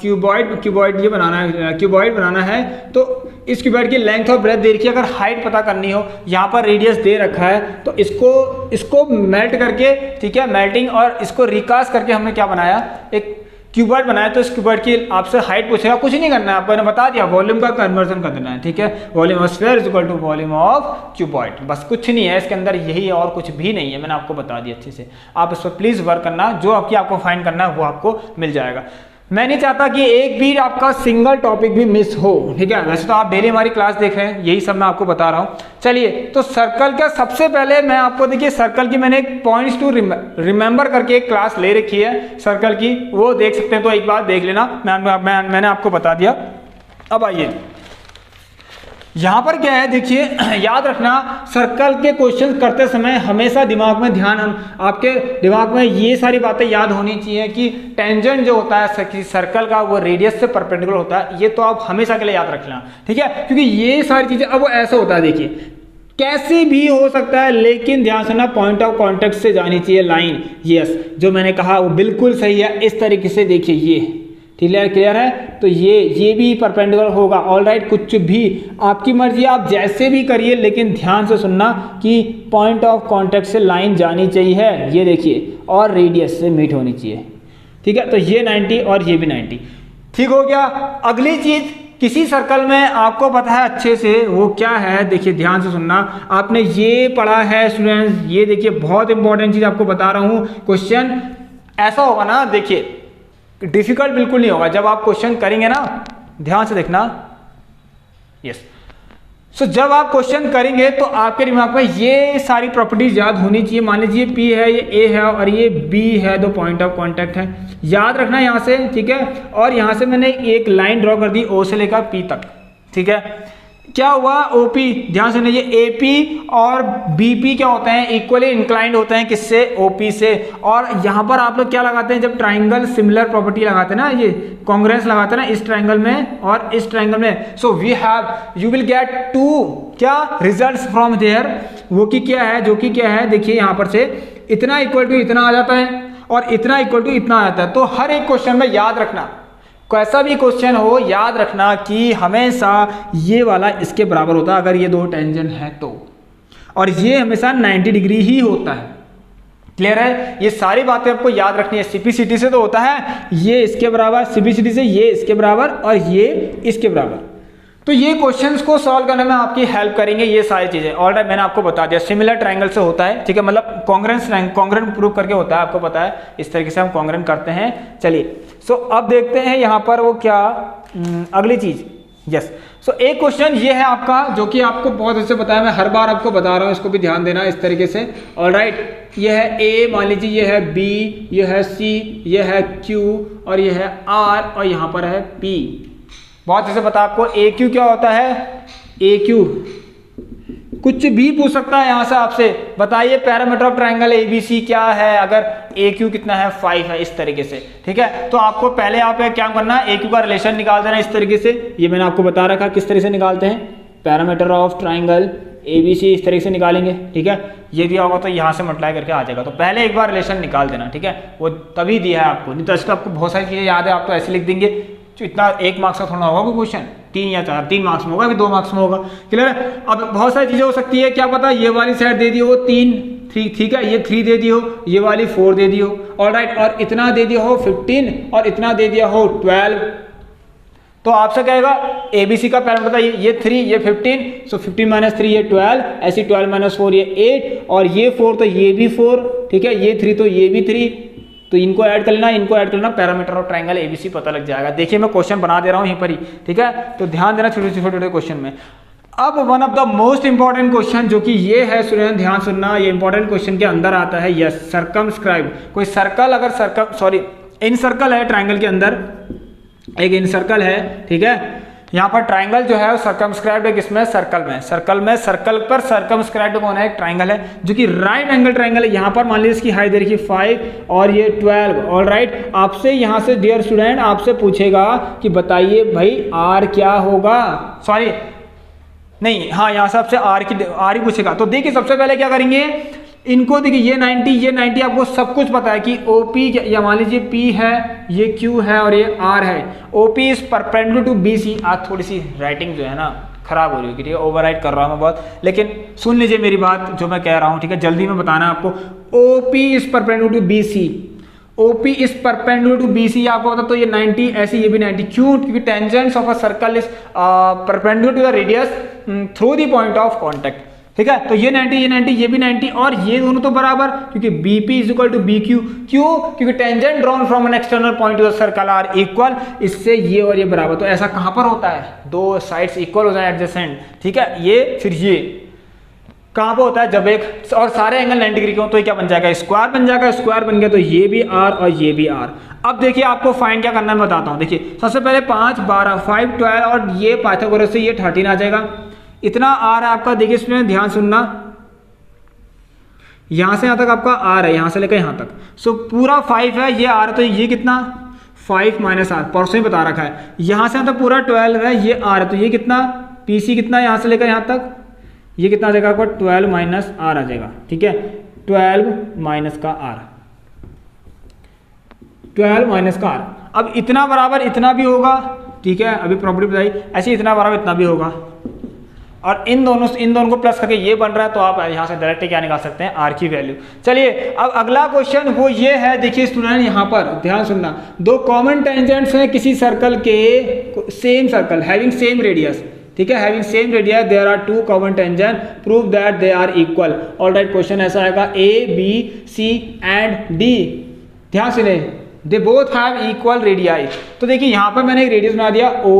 क्यूबॉइड ये बनाना है, क्यूबॉइड बनाना है तो इस क्यूबॉइड की लेंथ और ब्रेथ दे रखी है। अगर हाइट पता करनी हो, यहाँ पर रेडियस दे रखा है तो इसको मेल्ट करके, ठीक है, मेल्टिंग और इसको रिकास्ट करके हमने क्या बनाया, एक क्यूबॉइड बनाया। तो इस क्यूबॉइड की आपसे हाइट पूछेगा, कुछ नहीं करना है आपको, मैंने बता दिया, वॉल्यूम का कन्वर्जन कर देना है, ठीक है। Volume of sphere is equal to volume of cuboid, बस कुछ नहीं है इसके अंदर, यही और कुछ भी नहीं है, मैंने आपको बता दिया अच्छे से। आप इस पर प्लीज वर्क करना, जो आपको फाइंड करना है वो आपको मिल जाएगा। मैं नहीं चाहता कि एक भी आपका सिंगल टॉपिक भी मिस हो, ठीक है। वैसे तो आप डेली हमारी क्लास देख रहे हैं, यही सब मैं आपको बता रहा हूँ। चलिए, तो सर्कल का सबसे पहले मैं आपको, देखिए सर्कल की मैंने एक पॉइंट्स टू रिमेंबर करके एक क्लास ले रखी है सर्कल की, वो देख सकते हैं, तो एक बार देख लेना, मैंने आपको बता दिया। अब आइए यहाँ पर क्या है, देखिए याद रखना, सर्कल के क्वेश्चन करते समय हमेशा दिमाग में ध्यान, आपके दिमाग में ये सारी बातें याद होनी चाहिए कि टेंजेंट जो होता है सर्कल का वो रेडियस से परपेंडिकुलर होता है। ये तो आप हमेशा के लिए याद रखना, ठीक है, क्योंकि ये सारी चीजें, अब वो ऐसा होता है, देखिए कैसे भी हो सकता है, लेकिन ध्यान से ना पॉइंट ऑफ कॉन्टेक्ट से जानी चाहिए लाइन। यस, जो मैंने कहा वो बिल्कुल सही है। इस तरीके से देखिए, ये क्लियर है, तो ये भी परपेंडिकुलर होगा। ऑल राइट, कुछ भी आपकी मर्जी, आप जैसे भी करिए, लेकिन ध्यान से सुनना कि पॉइंट ऑफ कांटेक्ट से लाइन जानी चाहिए, ये देखिए, और रेडियस से मीट होनी चाहिए, ठीक है। तो ये 90 और ये भी 90, ठीक हो गया। अगली चीज, किसी सर्कल में आपको पता है अच्छे से वो क्या है, देखिए ध्यान से सुनना, आपने ये पढ़ा है स्टूडेंट्स, ये देखिए बहुत इंपॉर्टेंट चीज आपको बता रहा हूँ। क्वेश्चन ऐसा होगा ना, देखिए डिफिकल्ट बिल्कुल नहीं होगा, जब आप क्वेश्चन करेंगे ना, ध्यान से देखना। यस, सो जब आप क्वेश्चन करेंगे तो आपके दिमाग में ये सारी प्रॉपर्टीज याद होनी चाहिए। मान लीजिए P है, ये A है और ये B है, दो पॉइंट ऑफ कांटेक्ट है, याद रखना यहाँ से, ठीक है। और यहाँ से मैंने एक लाइन ड्रॉ कर दी O से लेकर P तक, ठीक है। क्या हुआ, ओपी, ध्यान सुनिए, एपी और बीपी क्या होते हैं, इक्वली इंक्लाइंड होते हैं किससे, ओपी से। और यहां पर आप लोग क्या लगाते हैं, जब ट्राइंगल सिमिलर प्रॉपर्टी लगाते हैं ना, ये कॉन्ग्रुएंस लगाते हैं ना इस ट्राइंगल में और इस ट्राइंगल में, so we have, you will get to क्या रिजल्ट्स फ्रॉम देयर, वो की क्या है, जो कि क्या है, देखिए यहां पर से इतना इक्वल टू इतना आ जाता है और इतना इक्वल टू इतना आ जाता है। तो हर एक क्वेश्चन में याद रखना, कैसा भी क्वेश्चन हो याद रखना कि हमेशा ये वाला इसके बराबर होता है अगर ये दो टेंजेंट है तो, और ये हमेशा 90 डिग्री ही होता है। क्लियर है, ये सारी बातें आपको याद रखनी है। सीपीसीटी से तो होता है ये इसके बराबर, सीपीसीटी से ये इसके बराबर और ये इसके बराबर। तो ये क्वेश्चंस को सॉल्व करने में आपकी हेल्प करेंगे ये सारी चीजें। ऑलराइट, मैंने आपको बता दिया सिमिलर ट्रायंगल से होता है, ठीक है, मतलब कॉन्ग्रुएंट प्रूव करके होता है, आपको पता है इस तरीके से हम कॉन्ग्रुएंट करते हैं। चलिए सो अब देखते हैं यहाँ पर वो क्या अगली चीज। यस, सो एक क्वेश्चन ये है आपका जो कि आपको बहुत अच्छे पता है, मैं हर बार आपको बता रहा हूँ, इसको भी ध्यान देना इस तरीके से। ऑलराइट, ये है ए, मान लीजिए ये है बी, ये है सी, ये है क्यू और ये है आर और यहाँ पर है पी। बहुत अच्छे पता आपको ए क्यू क्या होता है, ए क्यू कुछ भी पूछ सकता है यहाँ से आपसे, बताइए पैरामीटर ऑफ ट्रायंगल एबीसी क्या है, अगर ए क्यू कितना है 5 है, इस तरीके से, ठीक है। तो आपको पहले यहाँ पे क्या करना है, ए क्यू का रिलेशन निकाल देना इस तरीके से, ये मैंने आपको बता रखा किस तरीके से निकालते हैं, पैरामीटर ऑफ ट्रायंगल एबीसी इस तरीके से निकालेंगे, ठीक है। ये दिया होगा तो यहाँ से मल्टीप्लाई करके आ जाएगा, तो पहले एक बार रिलेशन निकाल देना, ठीक है, वो तभी दिया है आपको, नहीं तो इसका आपको बहुत सारी चीज़ें याद है, आप तो ऐसे लिख देंगे, तो इतना 1 मार्क्स का थोड़ा होगा वो क्वेश्चन, 3 या 4, 3 मार्क्स में होगा, अभी 2 मार्क्स में होगा। क्लियर है, अब बहुत सारी चीजें हो सकती है, क्या पता ये वाली साइड दे दी हो 3, ठीक है, ये 3 दे दी हो, ये वाली 4 दे दी हो, ऑलराइट, और इतना दे दिया हो 15 और इतना दे दिया हो 12, तो आपसे कहेगा एबीसी का पैरामीटर ये 3 ये 15, सो 15 माइनस 3 ये 12, ऐसी 12 माइनस 4 ये 8 और ये 4 तो ये भी 4, ठीक है, ये 3 तो ये भी 3, तो इनको ऐड कर लेना, इनको ऐड कर लेना, पैरामीटर ऑफ ट्रायंगल एबीसी पता लग जाएगा। देखिए मैं क्वेश्चन बना दे रहा हूँ यहीं पर ही, ठीक है, तो ध्यान देना छोटे छोटे क्वेश्चन में। अब one of the most important question जो कि ये है, स्टूडेंट ध्यान सुनना, ये इंपॉर्टेंट क्वेश्चन के अंदर आता है, यस, सर्कमस्क्राइब, कोई सर्कल अगर इन सर्कल है ट्रायंगल के अंदर, एक इन सर्कल है, ठीक है, यहाँ पर ट्रायंगल जो है वो सर्कमस्क्राइब्ड है किसमें, सर्कल में, सर्कल पर सर्कमस्क्राइब्ड कौन है, एक ट्रायंगल है जो कि राइट एंगल ट्रायंगल है। यहाँ पर मान लीजिए इसकी हाइट देखिए 5 और ये 12, ऑलराइट। आपसे यहाँ से डियर स्टूडेंट आपसे पूछेगा कि बताइए भाई आर क्या होगा, सॉरी नहीं, हाँ यहाँ से आपसे आर ही पूछेगा। तो देखिए सबसे पहले क्या करेंगे, इनको देखिए ये 90 आपको सब कुछ पता है कि OP या मान लीजिए P है, ये Q है और ये R है। OP is perpendicular to BC। आज थोड़ी सी राइटिंग जो है ना खराब हो रही है, ठीक है, ओवरराइट कर रहा हूँ मैं बहुत, लेकिन सुन लीजिए मेरी बात जो मैं कह रहा हूँ, ठीक है, जल्दी में बताना है आपको। OP is perpendicular to BC, OP is perpendicular to BC आपको पता, तो ये 90 ऐसे ये भी 90, क्यों, क्योंकि tangents of a circle is perpendicular to the radius through the point of contact, ठीक है। तो ये 90 ये भी 90 और ये दोनों तो बराबर, क्योंकि BP is equal to BQ, क्यों, क्योंकि tangent drawn from an external point to the circle are equal, इससे ये और ये बराबर। तो ऐसा कहां पर होता है, दो साइड्स इक्वल हो जाए एडजेसेंट, ठीक है, ये फिर ये कहां पर होता है, जब एक और सारे एंगल 90 डिग्री के हो तो ये क्या बन जाएगा, स्क्वायर बन जाएगा, स्क्वायर बन गया तो ये भी R और ये भी R। अब देखिए आपको फाइंड क्या करना है मैं बताता हूं। देखिए सबसे पहले 5 12 5 12 और ये पाइथागोरस से ये 13 आ जाएगा, इतना R है आपका। देखिए इसमें ध्यान सुनना, यहां से यहां तक आपका R है, यहां से लेकर यहां तक, सो पूरा 5 है, ये R है, तो ये कितना 5 माइनस R, परसों ही बता रखा है। यहां से यहां तक पूरा 12 है, ये R है, तो ये कितना PC कितना यहां से लेकर यहां तक, ये कितना आ जाएगा आपका 12 माइनस R आ जाएगा, ठीक है, 12 माइनस का R, 12 माइनस का R। अब इतना बराबर इतना भी होगा, ठीक है, अभी प्रॉपर्टी बताई, ऐसे इतना बराबर इतना भी होगा, और इन दोनों को प्लस करके ये बन रहा है, तो आप यहाँ से डायरेक्ट क्या निकाल सकते हैं, R की वैल्यू। चलिए अब अगला क्वेश्चन वो ये है, देखिए स्टूडेंट यहाँ पर ध्यान सुनना, दो कॉमन टेंजेंट्स हैं किसी सर्कल के, same circle having same radius, ठीक है, having same radius, there are two common tangent, prove that they are equal. Alright, question ऐसा आएगा A B C and D, ध्यान सुने, they both have equal radii. तो देखिए यहाँ पर मैंने एक रेडियस बना दिया O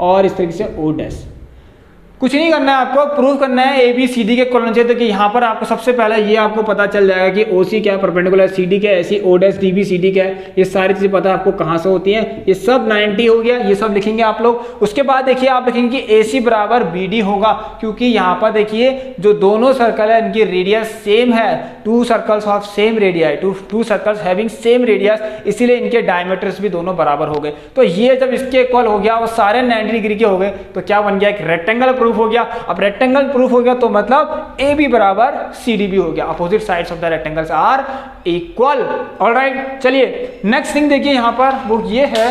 और इस तरीके से O डैश। कुछ नहीं करना है, आपको प्रूव करना है ए बी सी डी के कॉलम चाहिए। तो कि यहाँ पर आपको सबसे पहले ये आपको पता चल जाएगा कि ओ सी क्या है, परपेंडिकुलर सी डी क्या है, ऐसी O dash D B C D क्या है, ये सारी चीज़ें पता है आपको कहाँ से होती हैं। ये सब 90 हो गया, ये सब लिखेंगे आप लोग। उसके बाद देखिए आप लिखेंगे कि ए सी बराबर बी डी होगा, क्योंकि यहाँ पर देखिए जो दोनों सर्कल है इनकी रेडियस सेम है, to circles of same radius, to circles having same radius, इसीलिए इनके डायमीटर्स भी दोनों बराबर हो गए। तो ये जब इसके इक्वल हो गया और सारे 90 डिग्री के हो गए तो क्या बन गया, एक रेक्टेंगल प्रूफ हो गया। अब रेक्टेंगल प्रूफ हो गया तो मतलब ए बी बराबर सी डी बी हो गया, opposite sides of the rectangles are equal. Alright, चलिए नेक्स्ट थिंग देखिए यहाँ पर वो ये है,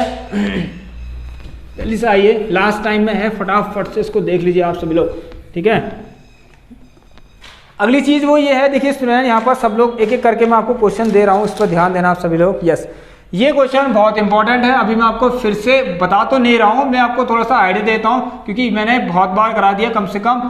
जल्दी से आइए, लास्ट टाइम में है, फटाफट से इसको देख लीजिए आप सभी लोग, ठीक है। अगली चीज वो ये है, देखिए स्टूडेंट यहाँ पर सब लोग एक एक करके मैं आपको क्वेश्चन दे रहा हूँ, इस पर ध्यान देना आप सभी लोग। यस, ये क्वेश्चन बहुत इंपॉर्टेंट है। अभी मैं आपको फिर से बता तो नहीं रहा हूँ, मैं आपको थोड़ा सा आइडिया देता हूँ, क्योंकि मैंने बहुत बार करा दिया, कम से कम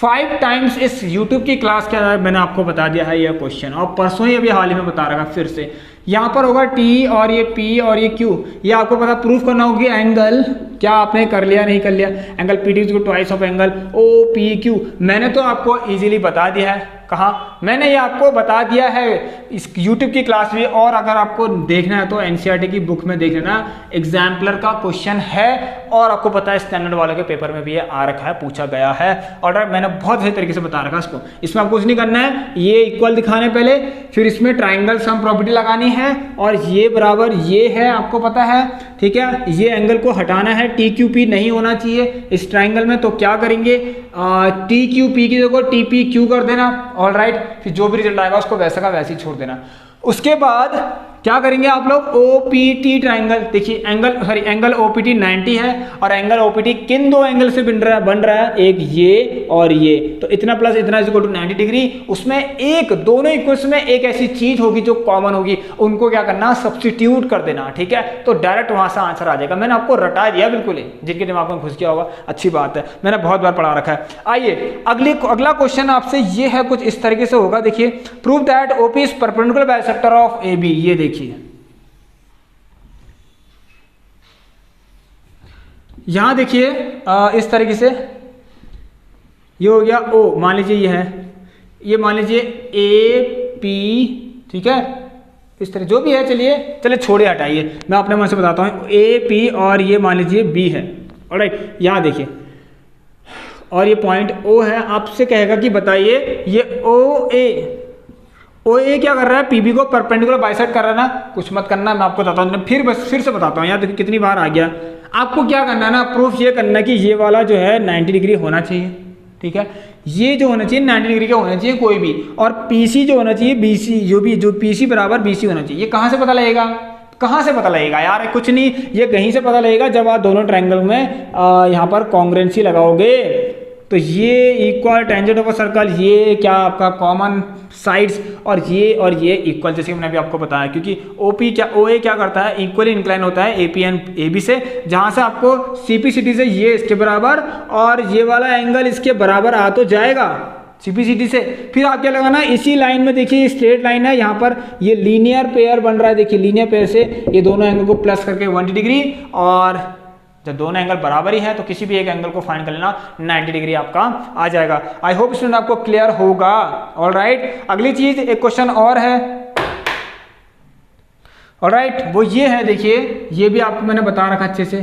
5 टाइम्स इस YouTube की क्लास के अंदर मैंने आपको बता दिया है यह क्वेश्चन, और परसों ही अभी हाल ही में बता रहा फिर से। यहाँ पर होगा T और ये P और ये Q, ये आपको पता प्रूफ करना होगी एंगल, क्या आपने कर लिया नहीं कर लिया, angle P T twice of angle O P Q. मैंने तो आपको इजीली बता दिया है, कहाँ मैंने ये आपको बता दिया है इस YouTube की क्लास में, और अगर आपको देखना है तो NCERT की बुक में देख लेना, एग्जाम्पलर का क्वेश्चन है, और आपको पता है स्टैंडर्ड वालों के पेपर में भी ये आ रखा है, पूछा गया है। और मैंने बहुत सही तरीके से बता रखा है इसको, इसमें आपको कुछ नहीं करना है, ये इक्वल दिखाने पहले, फिर इसमें ट्राइंगल सम प्रॉपर्टी लगानी है, और ये बराबर ये है आपको पता है, ठीक है। ये एंगल को हटाना है, टी क्यू पी नहीं होना चाहिए इस ट्राइंगल में, तो क्या करेंगे, टी क्यू पी की जगह टी पी क्यू कर देना। ऑलराइट, फिर जो भी रिजल्ट आएगा उसको वैसा का वैसे ही छोड़ देना। उसके बाद क्या करेंगे आप लोग, ओ पी टी ट्राइंगल, देखिए एंगल ओ पी टी 90 है, और एंगल ओ पी टी किन दो एंगल से बन रहा है, एक ये और ये, तो इतना प्लस इतना इज इक्वल टू 90 डिग्री। उसमें एक दोनों इक्वेशन में एक ऐसी चीज होगी जो कॉमन होगी, उनको क्या करना, सब्स्टिट्यूट कर देना, ठीक है। तो डायरेक्ट वहां से आंसर आ जाएगा। मैंने आपको रटा दिया बिल्कुल ही, जिनके दिमाग में घुस गया होगा अच्छी बात है, मैंने बहुत बार पढ़ा रखा है। आइए अगला क्वेश्चन आपसे ये है, कुछ इस तरीके से होगा, देखिए prove that OP is perpendicular bisector of A B. ये देखिए यहां देखिए इस तरीके से ये हो गया ओ, मान लीजिए ये है, ये मान लीजिए ए पी, ठीक है, इस तरह जो भी है, चलिए छोड़े हटाइए, मैं अपने मन से बताता हूँ, ए पी और ये मान लीजिए बी है। ऑलराइट, यहां देखिए, और ये पॉइंट ओ है, आपसे कहेगा कि बताइए ये ओ ए क्या कर रहा है, पीबी को परपेंडिकुलर बाइसेक्ट कर रहा है ना। कुछ मत करना, मैं आपको बताता हूँ, फिर से बताता हूँ, यहाँ देखिए कितनी बार आ गया। आपको क्या करना है ना, प्रूफ ये करना है कि ये वाला जो है 90 डिग्री होना चाहिए, ठीक है, ये जो होना चाहिए 90 डिग्री का होना चाहिए कोई भी, और पीसी जो होना चाहिए बीसी, जो पीसी बराबर बीसी होना चाहिए। ये कहाँ से पता लगेगा, कहाँ से पता लगेगा यार, कुछ नहीं, ये कहीं से पता लगेगा जब आप दोनों ट्रायंगल में यहाँ पर कॉन्ग्रुएंसी लगाओगे। तो ये equal tangent of a circle, ये क्या आपका कॉमन साइड्स, और ये इक्वल, जैसे मैंने अभी आपको बताया, क्योंकि OA क्या करता है, इक्वली इंक्लाइन होता है AP एंड AB से, जहां से आपको CPCT से ये इसके बराबर और ये वाला एंगल इसके बराबर आ तो जाएगा CPCT से। फिर आप क्या लगाना, इसी लाइन में देखिए स्ट्रेट लाइन है, यहाँ पर ये लीनियर पेयर बन रहा है, देखिए लीनियर पेयर से ये दोनों एंगल को प्लस करके 180 डिग्री, और जब दोनों एंगल बराबर ही है तो किसी भी एक एंगल को फाइंड कर लेना, 90 डिग्री आपका आ जाएगा। आई होप स्टूडेंट आपको क्लियर होगा। ऑलराइट, अगली चीज एक क्वेश्चन और है। ऑलराइट, वो ये है, देखिए ये भी आपको मैंने बता रखा अच्छे से,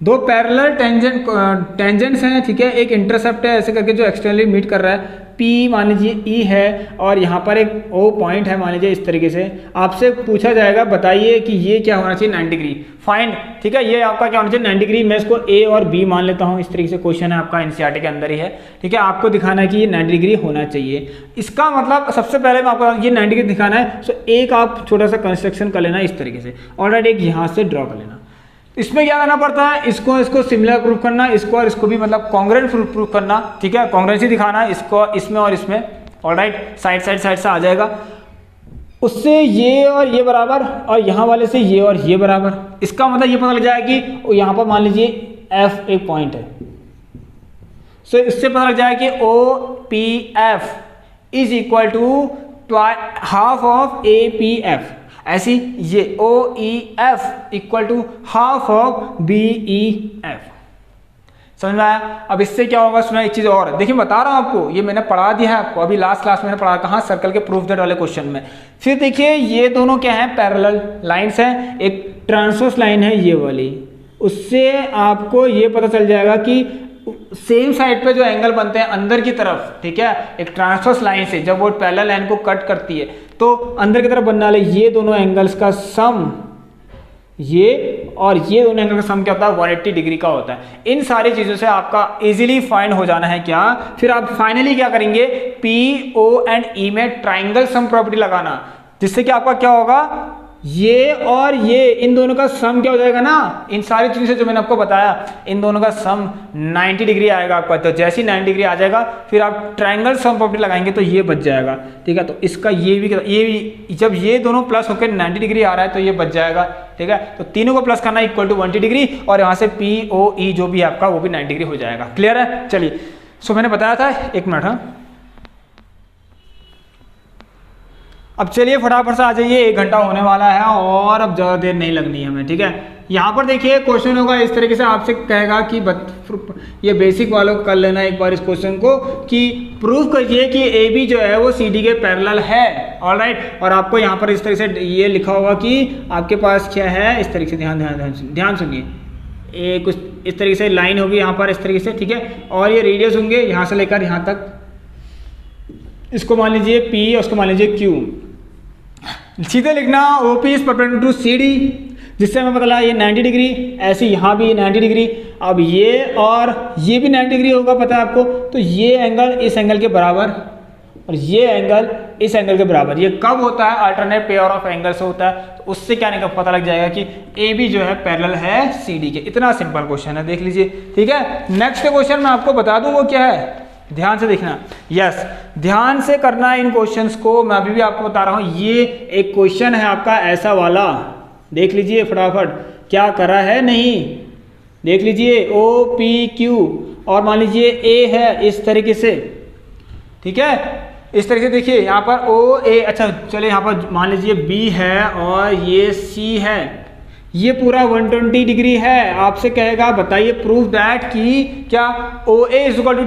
दो पैरेलल टेंजेंट्स हैं, ठीक है, एक इंटरसेप्ट है ऐसे करके जो एक्सटर्नली मीट कर रहा है, P मान लीजिए E है, और यहाँ पर एक O पॉइंट है मान लीजिए इस तरीके से। आपसे पूछा जाएगा बताइए कि ये क्या होना चाहिए, 90 डिग्री फाइंड, ठीक है, ये आपका क्या होना चाहिए 90 डिग्री। मैं इसको A और B मान लेता हूँ, इस तरीके से क्वेश्चन है आपका, NCERT के अंदर ही है, ठीक है। आपको दिखाना है कि ये 90 डिग्री होना चाहिए। इसका मतलब सबसे पहले मैं आपको ये 90 डिग्री दिखाना है, सो एक आप छोटा सा कंस्ट्रक्शन कर लेना इस तरीके से, ऑलरेडी एक यहाँ से ड्रॉ कर लेना। इसमें क्या करना पड़ता है, इसको सिमिलर प्रूफ करना, इसको और इसको भी मतलब कॉन्ग्रुएंट प्रूफ करना, ठीक है, कॉन्ग्रुएंसी दिखाना इसको इसमें और इसमें। ऑलराइट, साइड से आ जाएगा, उससे ये और ये बराबर, और यहाँ वाले से ये और ये बराबर। इसका मतलब ये पता लग जाएगा कि यहाँ पर मान लीजिए F एक पॉइंट है, सो इससे पता लग जाएगा कि OPF is equal to half of APF। ऐसी ये OEF equal to half of BEF। समझ में आया? अब इससे क्या होगा, सुना एक चीज और देखिए, बता रहा हूं आपको, ये मैंने पढ़ा दिया है आपको, अभी लास्ट क्लास में मैंने पढ़ा, कहाँ, सर्कल के प्रूफ दैट वाले क्वेश्चन में। फिर देखिए ये दोनों क्या है, पैरेलल लाइंस हैं, एक ट्रांसवर्स लाइन है ये वाली, उससे आपको ये पता चल जाएगा कि सेम साइड पे जो एंगल बनते हैं अंदर की तरफ, ठीक है, एक ट्रांसवर्स लाइन से जब वो पैरेलल लाइन को कट करती है तो अंदर की तरफ बनने वाले ये दोनों एंगल्स का सम, ये और ये दोनों एंगल का सम क्या होता है, 180 डिग्री का होता है। इन सारी चीजों से आपका इजीली फाइंड हो जाना है क्या, फिर आप फाइनली क्या करेंगे, PO एंड E में ट्राइंगल सम प्रॉपर्टी लगाना, जिससे कि आपका क्या होगा, ये और ये इन दोनों का सम क्या हो जाएगा ना, इन सारी चीजों से जो मैंने आपको बताया, इन दोनों का सम 90 डिग्री आएगा आपका। तो जैसे ही 90 डिग्री आ जाएगा फिर आप ट्रायंगल सम प्रॉपर्टी लगाएंगे तो ये बच जाएगा, ठीक है। तो इसका ये भी जब ये दोनों प्लस होकर 90 डिग्री आ रहा है तो ये बच जाएगा, ठीक है। तो तीनों को प्लस करना इक्वल टू 180 डिग्री और यहाँ से POE जो भी आपका वो भी 90 डिग्री हो जाएगा। क्लियर है? चलिए, सो मैंने बताया था, एक मिनट, हाँ, अब चलिए फटाफट से आ जाइए, 1 घंटा होने वाला है और अब ज़्यादा देर नहीं लगनी है हमें, ठीक है। यहाँ पर देखिए क्वेश्चन होगा इस तरीके से, आपसे कहेगा कि ये बेसिक वालों को कर लेना एक बार इस क्वेश्चन को, कि प्रूफ करिए कि AB जो है वो CD के पैरेलल है, ऑलराइट। और आपको यहाँ पर इस तरीके से ये लिखा होगा कि आपके पास क्या है, इस तरीके से ध्यान सुनिए, ये कुछ इस तरीके से लाइन होगी यहाँ पर इस तरीके से, ठीक है। और ये रेडियस होंगे यहाँ से लेकर यहाँ तक, इसको मान लीजिए P और उसको मान लीजिए Q। सीधे लिखना OP is perpendicular to CD, जिससे हमें पता लगा ये 90 डिग्री, ऐसे यहाँ भी 90 डिग्री। अब ये और ये भी 90 डिग्री होगा, पता है आपको, तो ये एंगल इस एंगल के बराबर और ये एंगल इस एंगल के बराबर। ये कब होता है, अल्टरनेट पेयर ऑफ एंगल से होता है। तो उससे क्या निकल पता लग जाएगा कि AB जो है पैरेलल है CD के। इतना सिंपल क्वेश्चन है, देख लीजिए, ठीक है। नेक्स्ट क्वेश्चन मैं आपको बता दूं वो क्या है, ध्यान से देखना, यस, ध्यान से करना इन क्वेश्चंस को। मैं अभी भी आपको बता रहा हूं, ये एक क्वेश्चन है आपका ऐसा वाला, देख लीजिए फटाफट क्या करा है, नहीं देख लीजिए, OPQ और मान लीजिए A है इस तरीके से, ठीक है, इस तरीके से देखिए यहाँ पर OA, अच्छा चलिए यहाँ पर मान लीजिए B है और ये C है, ये पूरा 120 डिग्री है। आपसे कहेगा बताइए प्रूफ दैट कि क्या OA is equal to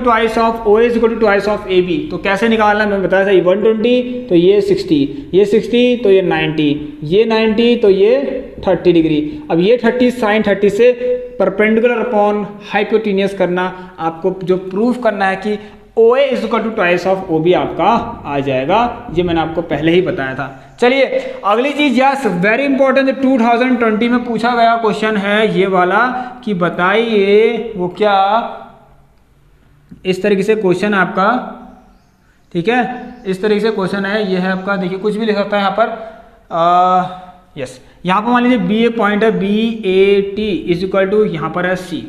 twice of AB। तो कैसे निकालना मैं बताया था, 120 तो ये 60, ये 60 तो ये 90, ये 90 तो ये 30 डिग्री। अब ये 30 साइन 30 से परपेंडिकुलर अपॉन हाइपोटेन्यूस करना, आपको जो प्रूफ करना है कि OA is equal to twice of OB आपका आ जाएगा। ये मैंने आपको पहले ही बताया था। चलिए अगली चीज, यस वेरी इंपॉर्टेंट, 2020 में पूछा गया क्वेश्चन है ये वाला कि बताइए वो क्या, इस तरीके से क्वेश्चन है आपका, ठीक है, इस तरीके से क्वेश्चन है, ये है आपका, देखिए कुछ भी लिख सकता है यहाँ पर, यस यहाँ पर मान लीजिए BA पॉइंट है, BAT इज इक्वल टू यहाँ पर है C,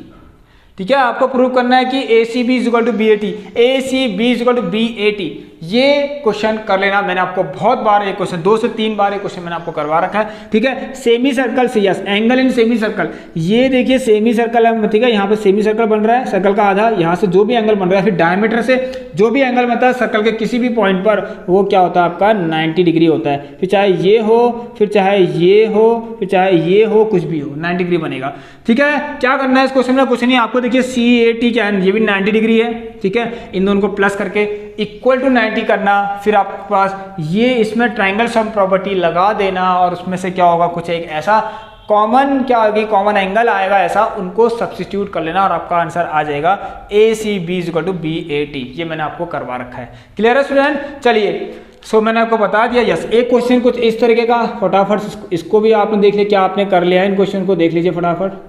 ठीक है। आपको प्रूव करना है कि ACB is equal to BAT, ACB is equal to BAT। ये क्वेश्चन कर लेना, मैंने आपको बहुत बार ये क्वेश्चन 2 से 3 बार ये क्वेश्चन मैंने आपको करवा रखा है, ठीक है। सेमी सर्कल से, yes angle in semi circle, ये देखिए सेमी सर्कल है, ठीक है, यहाँ पे सेमी सर्कल बन रहा है, सर्कल का आधा, यहाँ से जो भी एंगल बन रहा है, फिर डायमीटर से जो भी एंगल बनता है सर्कल के किसी भी पॉइंट पर, वो क्या होता है आपका 90 डिग्री होता है। फिर चाहे ये हो, फिर चाहे ये हो, फिर चाहे ये हो, कुछ भी हो 90 डिग्री बनेगा, ठीक है। क्या करना है इस क्वेश्चन में, कुछ नहीं, आपको देखिए CAT क्या है, ये भी 90 डिग्री है, ठीक है। इन दोनों को प्लस करके इक्वल टू 90 करना, फिर आपके पास ये इसमें ट्रायंगल सम प्रॉपर्टी लगा देना और उसमें से क्या होगा, कुछ एक ऐसा कॉमन क्या होगी, कॉमन एंगल आएगा ऐसा, उनको सब्स्टिट्यूट कर लेना और आपका आंसर आ जाएगा ACB is equal to BAT। ये मैंने आपको करवा रखा है। क्लियर है स्टूडेंट? चलिए सो मैंने आपको बता दिया, यस एक क्वेश्चन कुछ इस तरीके का, फटाफट इसको भी आपने देख लिया, क्या आपने कर लिया है, इन क्वेश्चन को देख लीजिए फटाफट।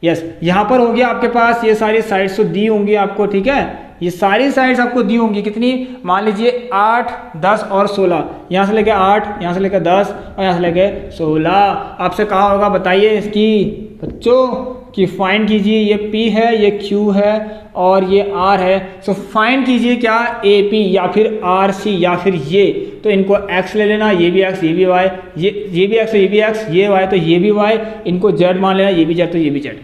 यस यहाँ पर हो गया आपके पास, ये सारी साइड्स तो दी होंगी आपको, ठीक है, ये सारी साइड्स आपको दी होंगी, कितनी, मान लीजिए 8, 10 और 16, यहाँ से लेके 8, यहाँ से लेकर 10 और यहाँ से लेके 16। आपसे कहा होगा बताइए इसकी बच्चों कि फाइंड कीजिए, ये P है, ये Q है और ये R है। सो फाइंड कीजिए क्या AP या फिर RC या फिर ये, तो इनको X ले लेना, ये भी X ये भी Y, ये भी X ये भी X, ये Y तो ये भी Y, इनको Z मान लेना, ये भी Z तो ये भी Z।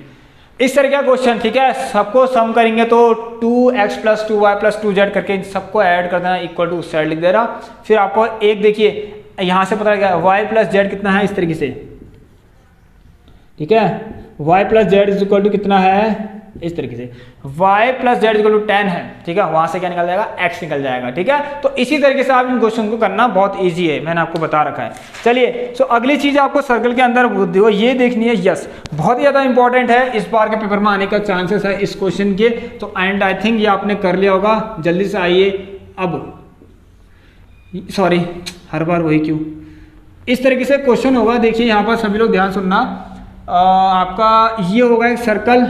इस तरह का क्वेश्चन, ठीक है। सबको सम करेंगे तो 2x + 2y + 2z करके सबको ऐड कर देना, इक्वल टू उस साइड लिख देना। फिर आपको एक देखिए यहाँ से पता लगा y प्लस जेड कितना है, इस तरीके से, ठीक है, y plus Z is equal to कितना है, इस तरीके से y plus Z equal to 10 है, ठीक है, वहां से क्या निकल जाएगा, x निकल जाएगा, ठीक है। तो इसी तरीके से आप इन क्वेश्चन को करना बहुत इजी है, मैंने आपको बता रखा है। चलिए, सो अगली चीज आपको सर्कल के अंदर वो ये देखनी है, यस बहुत ही ज्यादा इंपॉर्टेंट है, इस बार के पेपर में आने का चांसेस है इस क्वेश्चन के, तो एंड आई थिंक ये आपने कर लिया होगा, जल्दी से आइए। अब सॉरी, हर बार वही क्यों, इस तरीके से क्वेश्चन होगा, देखिए यहाँ पर सभी लोग ध्यान सुनना, आपका ये होगा एक सर्कल,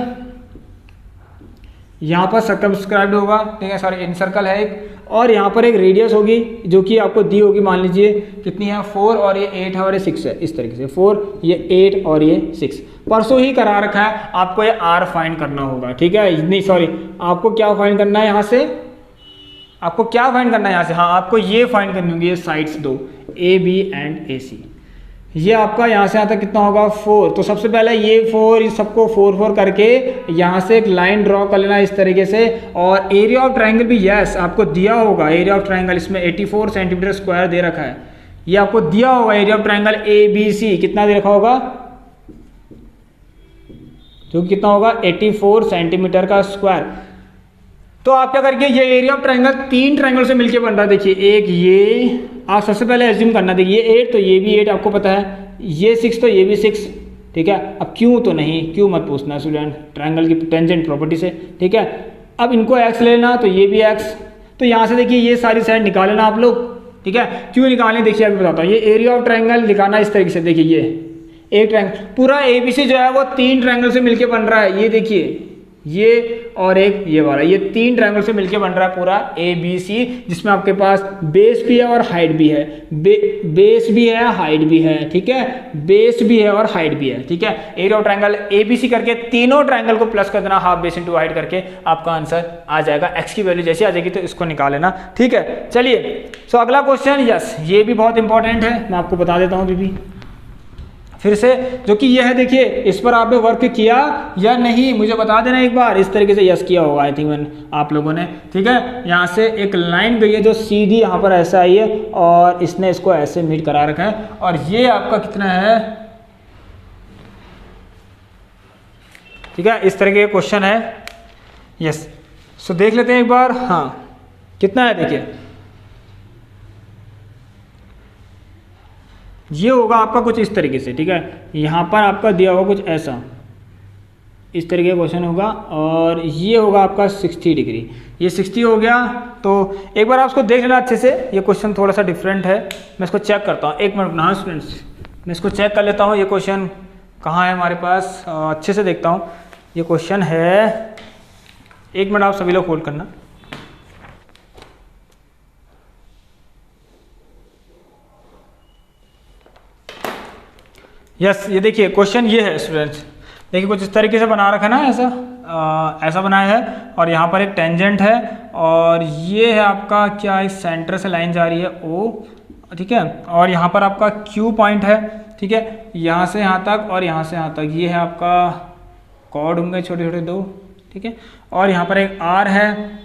यहाँ पर सर्कमस्क्राइब्ड होगा, ठीक है, सॉरी इन सर्कल है एक, और यहाँ पर एक रेडियस होगी जो कि आपको दी होगी, मान लीजिए कितनी है 4 और ये 8 है और ये 6 है, इस तरीके से 4 ये 8 और ये 6, परसों ही करा रखा है, आपको ये r फाइंड करना होगा, ठीक है, नहीं सॉरी आपको क्या फाइंड करना है यहाँ से, आपको क्या फाइंड करना है यहाँ से, हाँ आपको ये फाइंड करनी होगी, ये साइड्स दो AB एंड AC, ये आपका यहाँ से यहाँ तक कितना होगा 4, तो सबसे पहले ये 4 इस सबको 4 4 करके यहाँ से एक लाइन ड्रॉ कर लेना इस तरीके से, और एरिया ऑफ ट्राइंगल भी यस आपको दिया होगा, एरिया ऑफ ट्राइंगल इसमें 84 सेंटीमीटर स्क्वायर दे रखा है, ये आपको दिया होगा एरिया ऑफ ट्राइंगल ABC कितना दे रखा होगा, जो कितना होगा 84 सेंटीमीटर का स्क्वायर। तो आप क्या करेंगे, ये एरिया ऑफ ट्राइंगल 3 ट्राइंगल से मिलके बन रहा है, देखिए एक ये, आप सबसे पहले एज्यूम करना, देखिए ये 8 तो ये भी 8 आपको पता है, ये 6 तो ये भी 6, ठीक है। अब क्यों तो नहीं, क्यों मत पूछना स्टूडेंट, ट्राइंगल की टेंजेंट प्रॉपर्टी से, ठीक है। अब इनको x लेना, तो ये भी x, तो यहाँ से देखिए ये सारी साइड निकाल लेना आप लोग, ठीक है। क्यों निकालें, देखिए अभी बताता हूँ, ये एरिया ऑफ ट्राइंगल निकालना इस तरीके से, देखिए ये एक ट्राइंगल पूरा ABC जो है वो 3 ट्राइंगल से मिलके बन रहा है, ये देखिए ये और एक ये वाला, ये 3 ट्रायंगल से मिलके बन रहा है पूरा ABC, जिसमें आपके पास बेस भी है और हाइट भी है, बेस भी है हाइट भी है, ठीक है, बेस भी है और हाइट भी है, ठीक है। एरिया ऑफ ट्रायंगल ABC करके तीनों ट्रायंगल को प्लस कर देना, हाफ बेस इंटू हाइट करके आपका आंसर आ जाएगा, x की वैल्यू जैसी आ जाएगी तो इसको निकाल लेना, ठीक है। चलिए सो अगला क्वेश्चन, यस ये भी बहुत इंपॉर्टेंट है, मैं आपको बता देता हूँ अभी भी फिर से, जो कि यह है, देखिए इस पर आपने वर्क किया या नहीं मुझे बता देना एक बार, इस तरीके से यस किया होगा आई थिंक मैंने आप लोगों ने, ठीक है। यहाँ से एक लाइन गई है जो सीधी यहाँ पर ऐसा आई है और इसने इसको ऐसे मीट करा रखा है, और ये आपका कितना है, ठीक है, इस तरह के क्वेश्चन है, यस। सो देख लेते हैं एक बार, हाँ कितना है, देखिए ये होगा आपका कुछ इस तरीके से, ठीक है, यहाँ पर आपका दिया होगा कुछ ऐसा, इस तरीके का क्वेश्चन होगा, और ये होगा आपका 60 डिग्री, ये 60 हो गया। तो एक बार आप इसको देख लेना अच्छे से, ये क्वेश्चन थोड़ा सा डिफरेंट है, मैं इसको चेक करता हूँ, एक मिनट ना स्टूडेंट्स, मैं इसको चेक कर लेता हूँ, ये क्वेश्चन कहाँ है हमारे पास, अच्छे से देखता हूँ, ये क्वेश्चन है, एक मिनट आप सभी लोग होल्ड करना। यस ये देखिए क्वेश्चन ये है स्टूडेंट्स, देखिए कुछ इस तरीके से बना रखा है ना, ऐसा बनाया है, और यहाँ पर एक टेंजेंट है, और ये है आपका क्या, इस सेंटर से लाइन जा रही है O, ठीक है, और यहाँ पर आपका Q पॉइंट है, ठीक है, यहाँ से यहाँ तक और यहाँ से यहाँ तक, ये है आपका कॉर्ड होंगे छोटे छोटे 2, ठीक है, और यहाँ पर एक R है,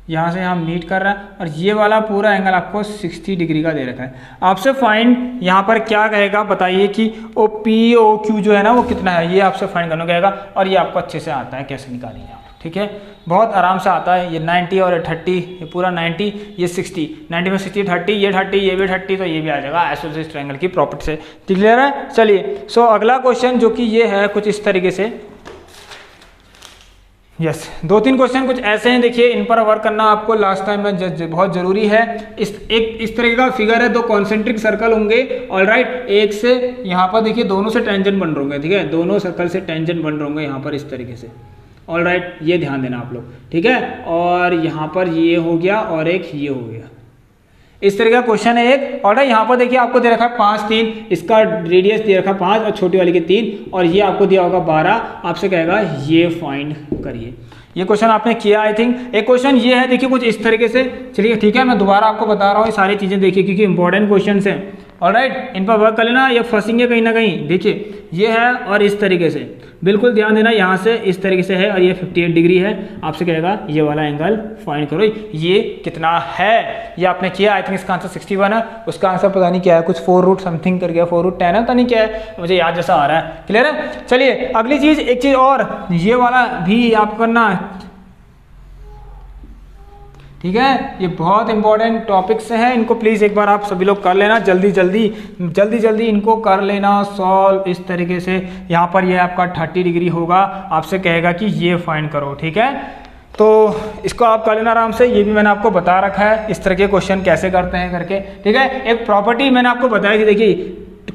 यहाँ से यहाँ मीट कर रहा है, और ये वाला पूरा एंगल आपको 60 डिग्री का दे रखा है। आपसे फाइंड यहाँ पर क्या कहेगा बताइए कि OPOQ जो है ना वो कितना है, ये आपसे फाइंड करना कहेगा, और ये आपको अच्छे से आता है, कैसे निकालेंगे आप, ठीक है, बहुत आराम से आता है। ये 90 और 30, ये पूरा 90, ये 60, 90 में 60 30, ये 30, ये भी 30, तो ये भी आ जाएगा आइसोसेलेस ट्रायंगल की प्रॉपर्टी से, क्लियर है। चलिए सो अगला क्वेश्चन जो कि ये है कुछ इस तरीके से, यस 2-3 क्वेश्चन कुछ ऐसे हैं, देखिए इन पर वर्क करना आपको लास्ट टाइम में बहुत जरूरी है। इस तरह का फिगर है, 2 कॉन्सेंट्रिक सर्कल होंगे, ऑलराइट, एक से यहाँ पर देखिए दोनों से टेंजेंट बन रहे होंगे, ठीक है, दोनों सर्कल से टेंजेंट बन रहे होंगे यहाँ पर इस तरीके से, ऑलराइट, ये ध्यान देना आप लोग, ठीक है, और यहाँ पर ये हो गया और एक ये हो गया, इस तरह का क्वेश्चन है एक। और यहाँ पर देखिए आपको दे रखा है 5 3, इसका रेडियस दे रखा है 5 और छोटी वाली के 3, और ये आपको दिया होगा 12, आपसे कहेगा ये फाइंड करिए। ये क्वेश्चन आपने किया आई थिंक। एक क्वेश्चन ये है देखिए कुछ इस तरीके से, चलिए ठीक है, मैं दोबारा आपको बता रहा हूँ, ये सारी चीज़ें देखिए क्योंकि इंपॉर्टेंट क्वेश्चन हैं, ऑलराइट, इन पर वर्क कर लेना, ये फंसेंगे कहीं ना कहीं। देखिए ये है और इस तरीके से बिल्कुल ध्यान देना, यहाँ से इस तरीके से है और ये 58 डिग्री है। आपसे कहेगा ये वाला एंगल फाइंड करो, ये कितना है। ये आपने किया, आई थिंक इसका आंसर 61 है। उसका आंसर पता नहीं क्या है, कुछ 4 रूट समथिंग कर गया, 4 रूट 10 है, पता नहीं क्या है, मुझे याद जैसा आ रहा है। क्लियर है। चलिए अगली चीज़, एक चीज़ और, ये वाला भी आप करना, ठीक है। ये बहुत इंपॉर्टेंट टॉपिक्स हैं, इनको प्लीज़ एक बार आप सभी लोग कर लेना, जल्दी जल्दी इनको कर लेना सॉल्व इस तरीके से। यहाँ पर ये आपका 30 डिग्री होगा, आपसे कहेगा कि ये फाइंड करो, ठीक है। तो इसको आप कर लेना आराम से, ये भी मैंने आपको बता रखा है इस तरह के क्वेश्चन कैसे करते हैं करके, ठीक है। एक प्रॉपर्टी मैंने आपको बताई थी, देखिए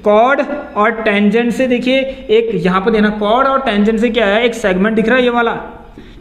कॉर्ड और टेंजेंट से, देखिए एक यहाँ पर देना, कॉर्ड और टेंजेंट से क्या है, एक सेगमेंट दिख रहा है ये वाला,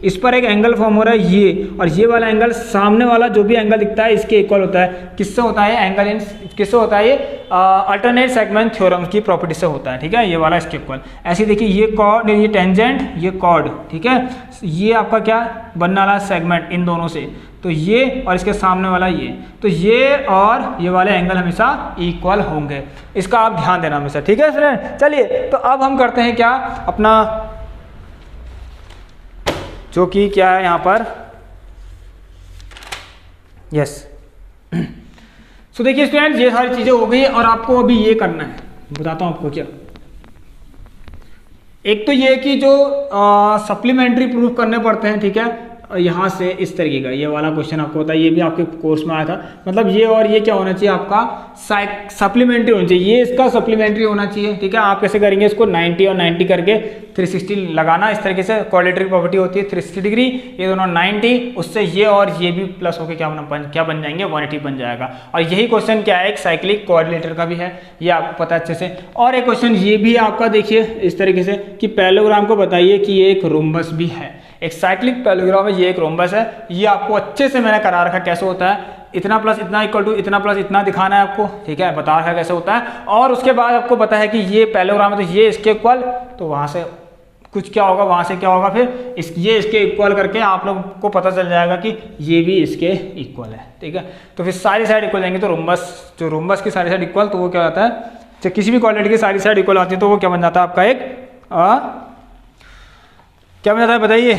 इस पर एक एंगल फॉर्म हो रहा है ये, और ये वाला एंगल सामने वाला जो भी एंगल दिखता है इसके इक्वल होता है। किससे होता है एंगल इन, किससे होता है ये, अल्टरनेट सेगमेंट थ्योरम की प्रॉपर्टी से होता है, ठीक है। ये वाला इसके इक्वल। ऐसे देखिए ये कॉर्ड, ये टेंजेंट, ये कॉर्ड, ठीक है। ये आपका क्या बनने वाला सेगमेंट इन दोनों से, तो ये और इसके सामने वाला ये, तो ये और ये वाले एंगल हमेशा इक्वल होंगे, इसका आप ध्यान देना हमेशा, ठीक है फ्रेंड। चलिए तो अब हम करते हैं क्या, अपना जो कि क्या है यहाँ पर, यस। सो देखिए स्टूडेंट, ये सारी चीज़ें हो गई और आपको अभी ये करना है, बताता हूँ आपको क्या। एक तो ये कि जो सप्लीमेंट्री प्रूफ करने पड़ते हैं, ठीक है, यहाँ से इस तरीके का ये वाला क्वेश्चन आपको होता है, ये भी आपके कोर्स में आया था। मतलब ये और ये क्या होना चाहिए आपका, सप्लीमेंट्री होना चाहिए, ये इसका सप्लीमेंट्री होना चाहिए, ठीक है। आप कैसे करेंगे इसको, 90 और 90 करके 360 लगाना, इस तरीके से क्वाड्रेटिक प्रॉपर्टी होती है 360 डिग्री, ये दोनों 90, उससे ये और ये भी प्लस होकर क्या बन जाएंगे, 180 बन जाएगा। और यही क्वेश्चन क्या है, एक साइक्लिक कोऑर्डिनेटर का भी है, ये आपको पता है अच्छे से। और एक क्वेश्चन ये भी आपका देखिए इस तरीके से कि पैरेललोग्राम को बताइए कि ये एक रोम्बस भी है, एक साइक्लिक पैरेललोग्राम है, ये एक रोम्बस है। ये आपको अच्छे से मैंने करा रखा कैसे होता है, इतना प्लस इतना इक्वल टू इतना प्लस इतना दिखाना है आपको, ठीक है, बता रखा है कैसे होता है। और उसके बाद आपको पता है कि ये पैरेललोग्राम है तो ये इसके इक्वल, तो वहाँ से कुछ क्या होगा, वहाँ से क्या होगा, फिर ये इसके इक्वल करके आप लोग को पता चल जाएगा कि ये भी इसके इक्वल है, ठीक है। तो फिर सारी साइड इक्वल जाएंगे, तो रोम्बस, जो रोम्बस की सारी साइड इक्वल, तो वो क्या होता है, जब किसी भी क्वाड्रेटिक की सारी साइड इक्वल आती है तो वो क्या बन जाता है आपका एक क्या बन जाता है बताइए,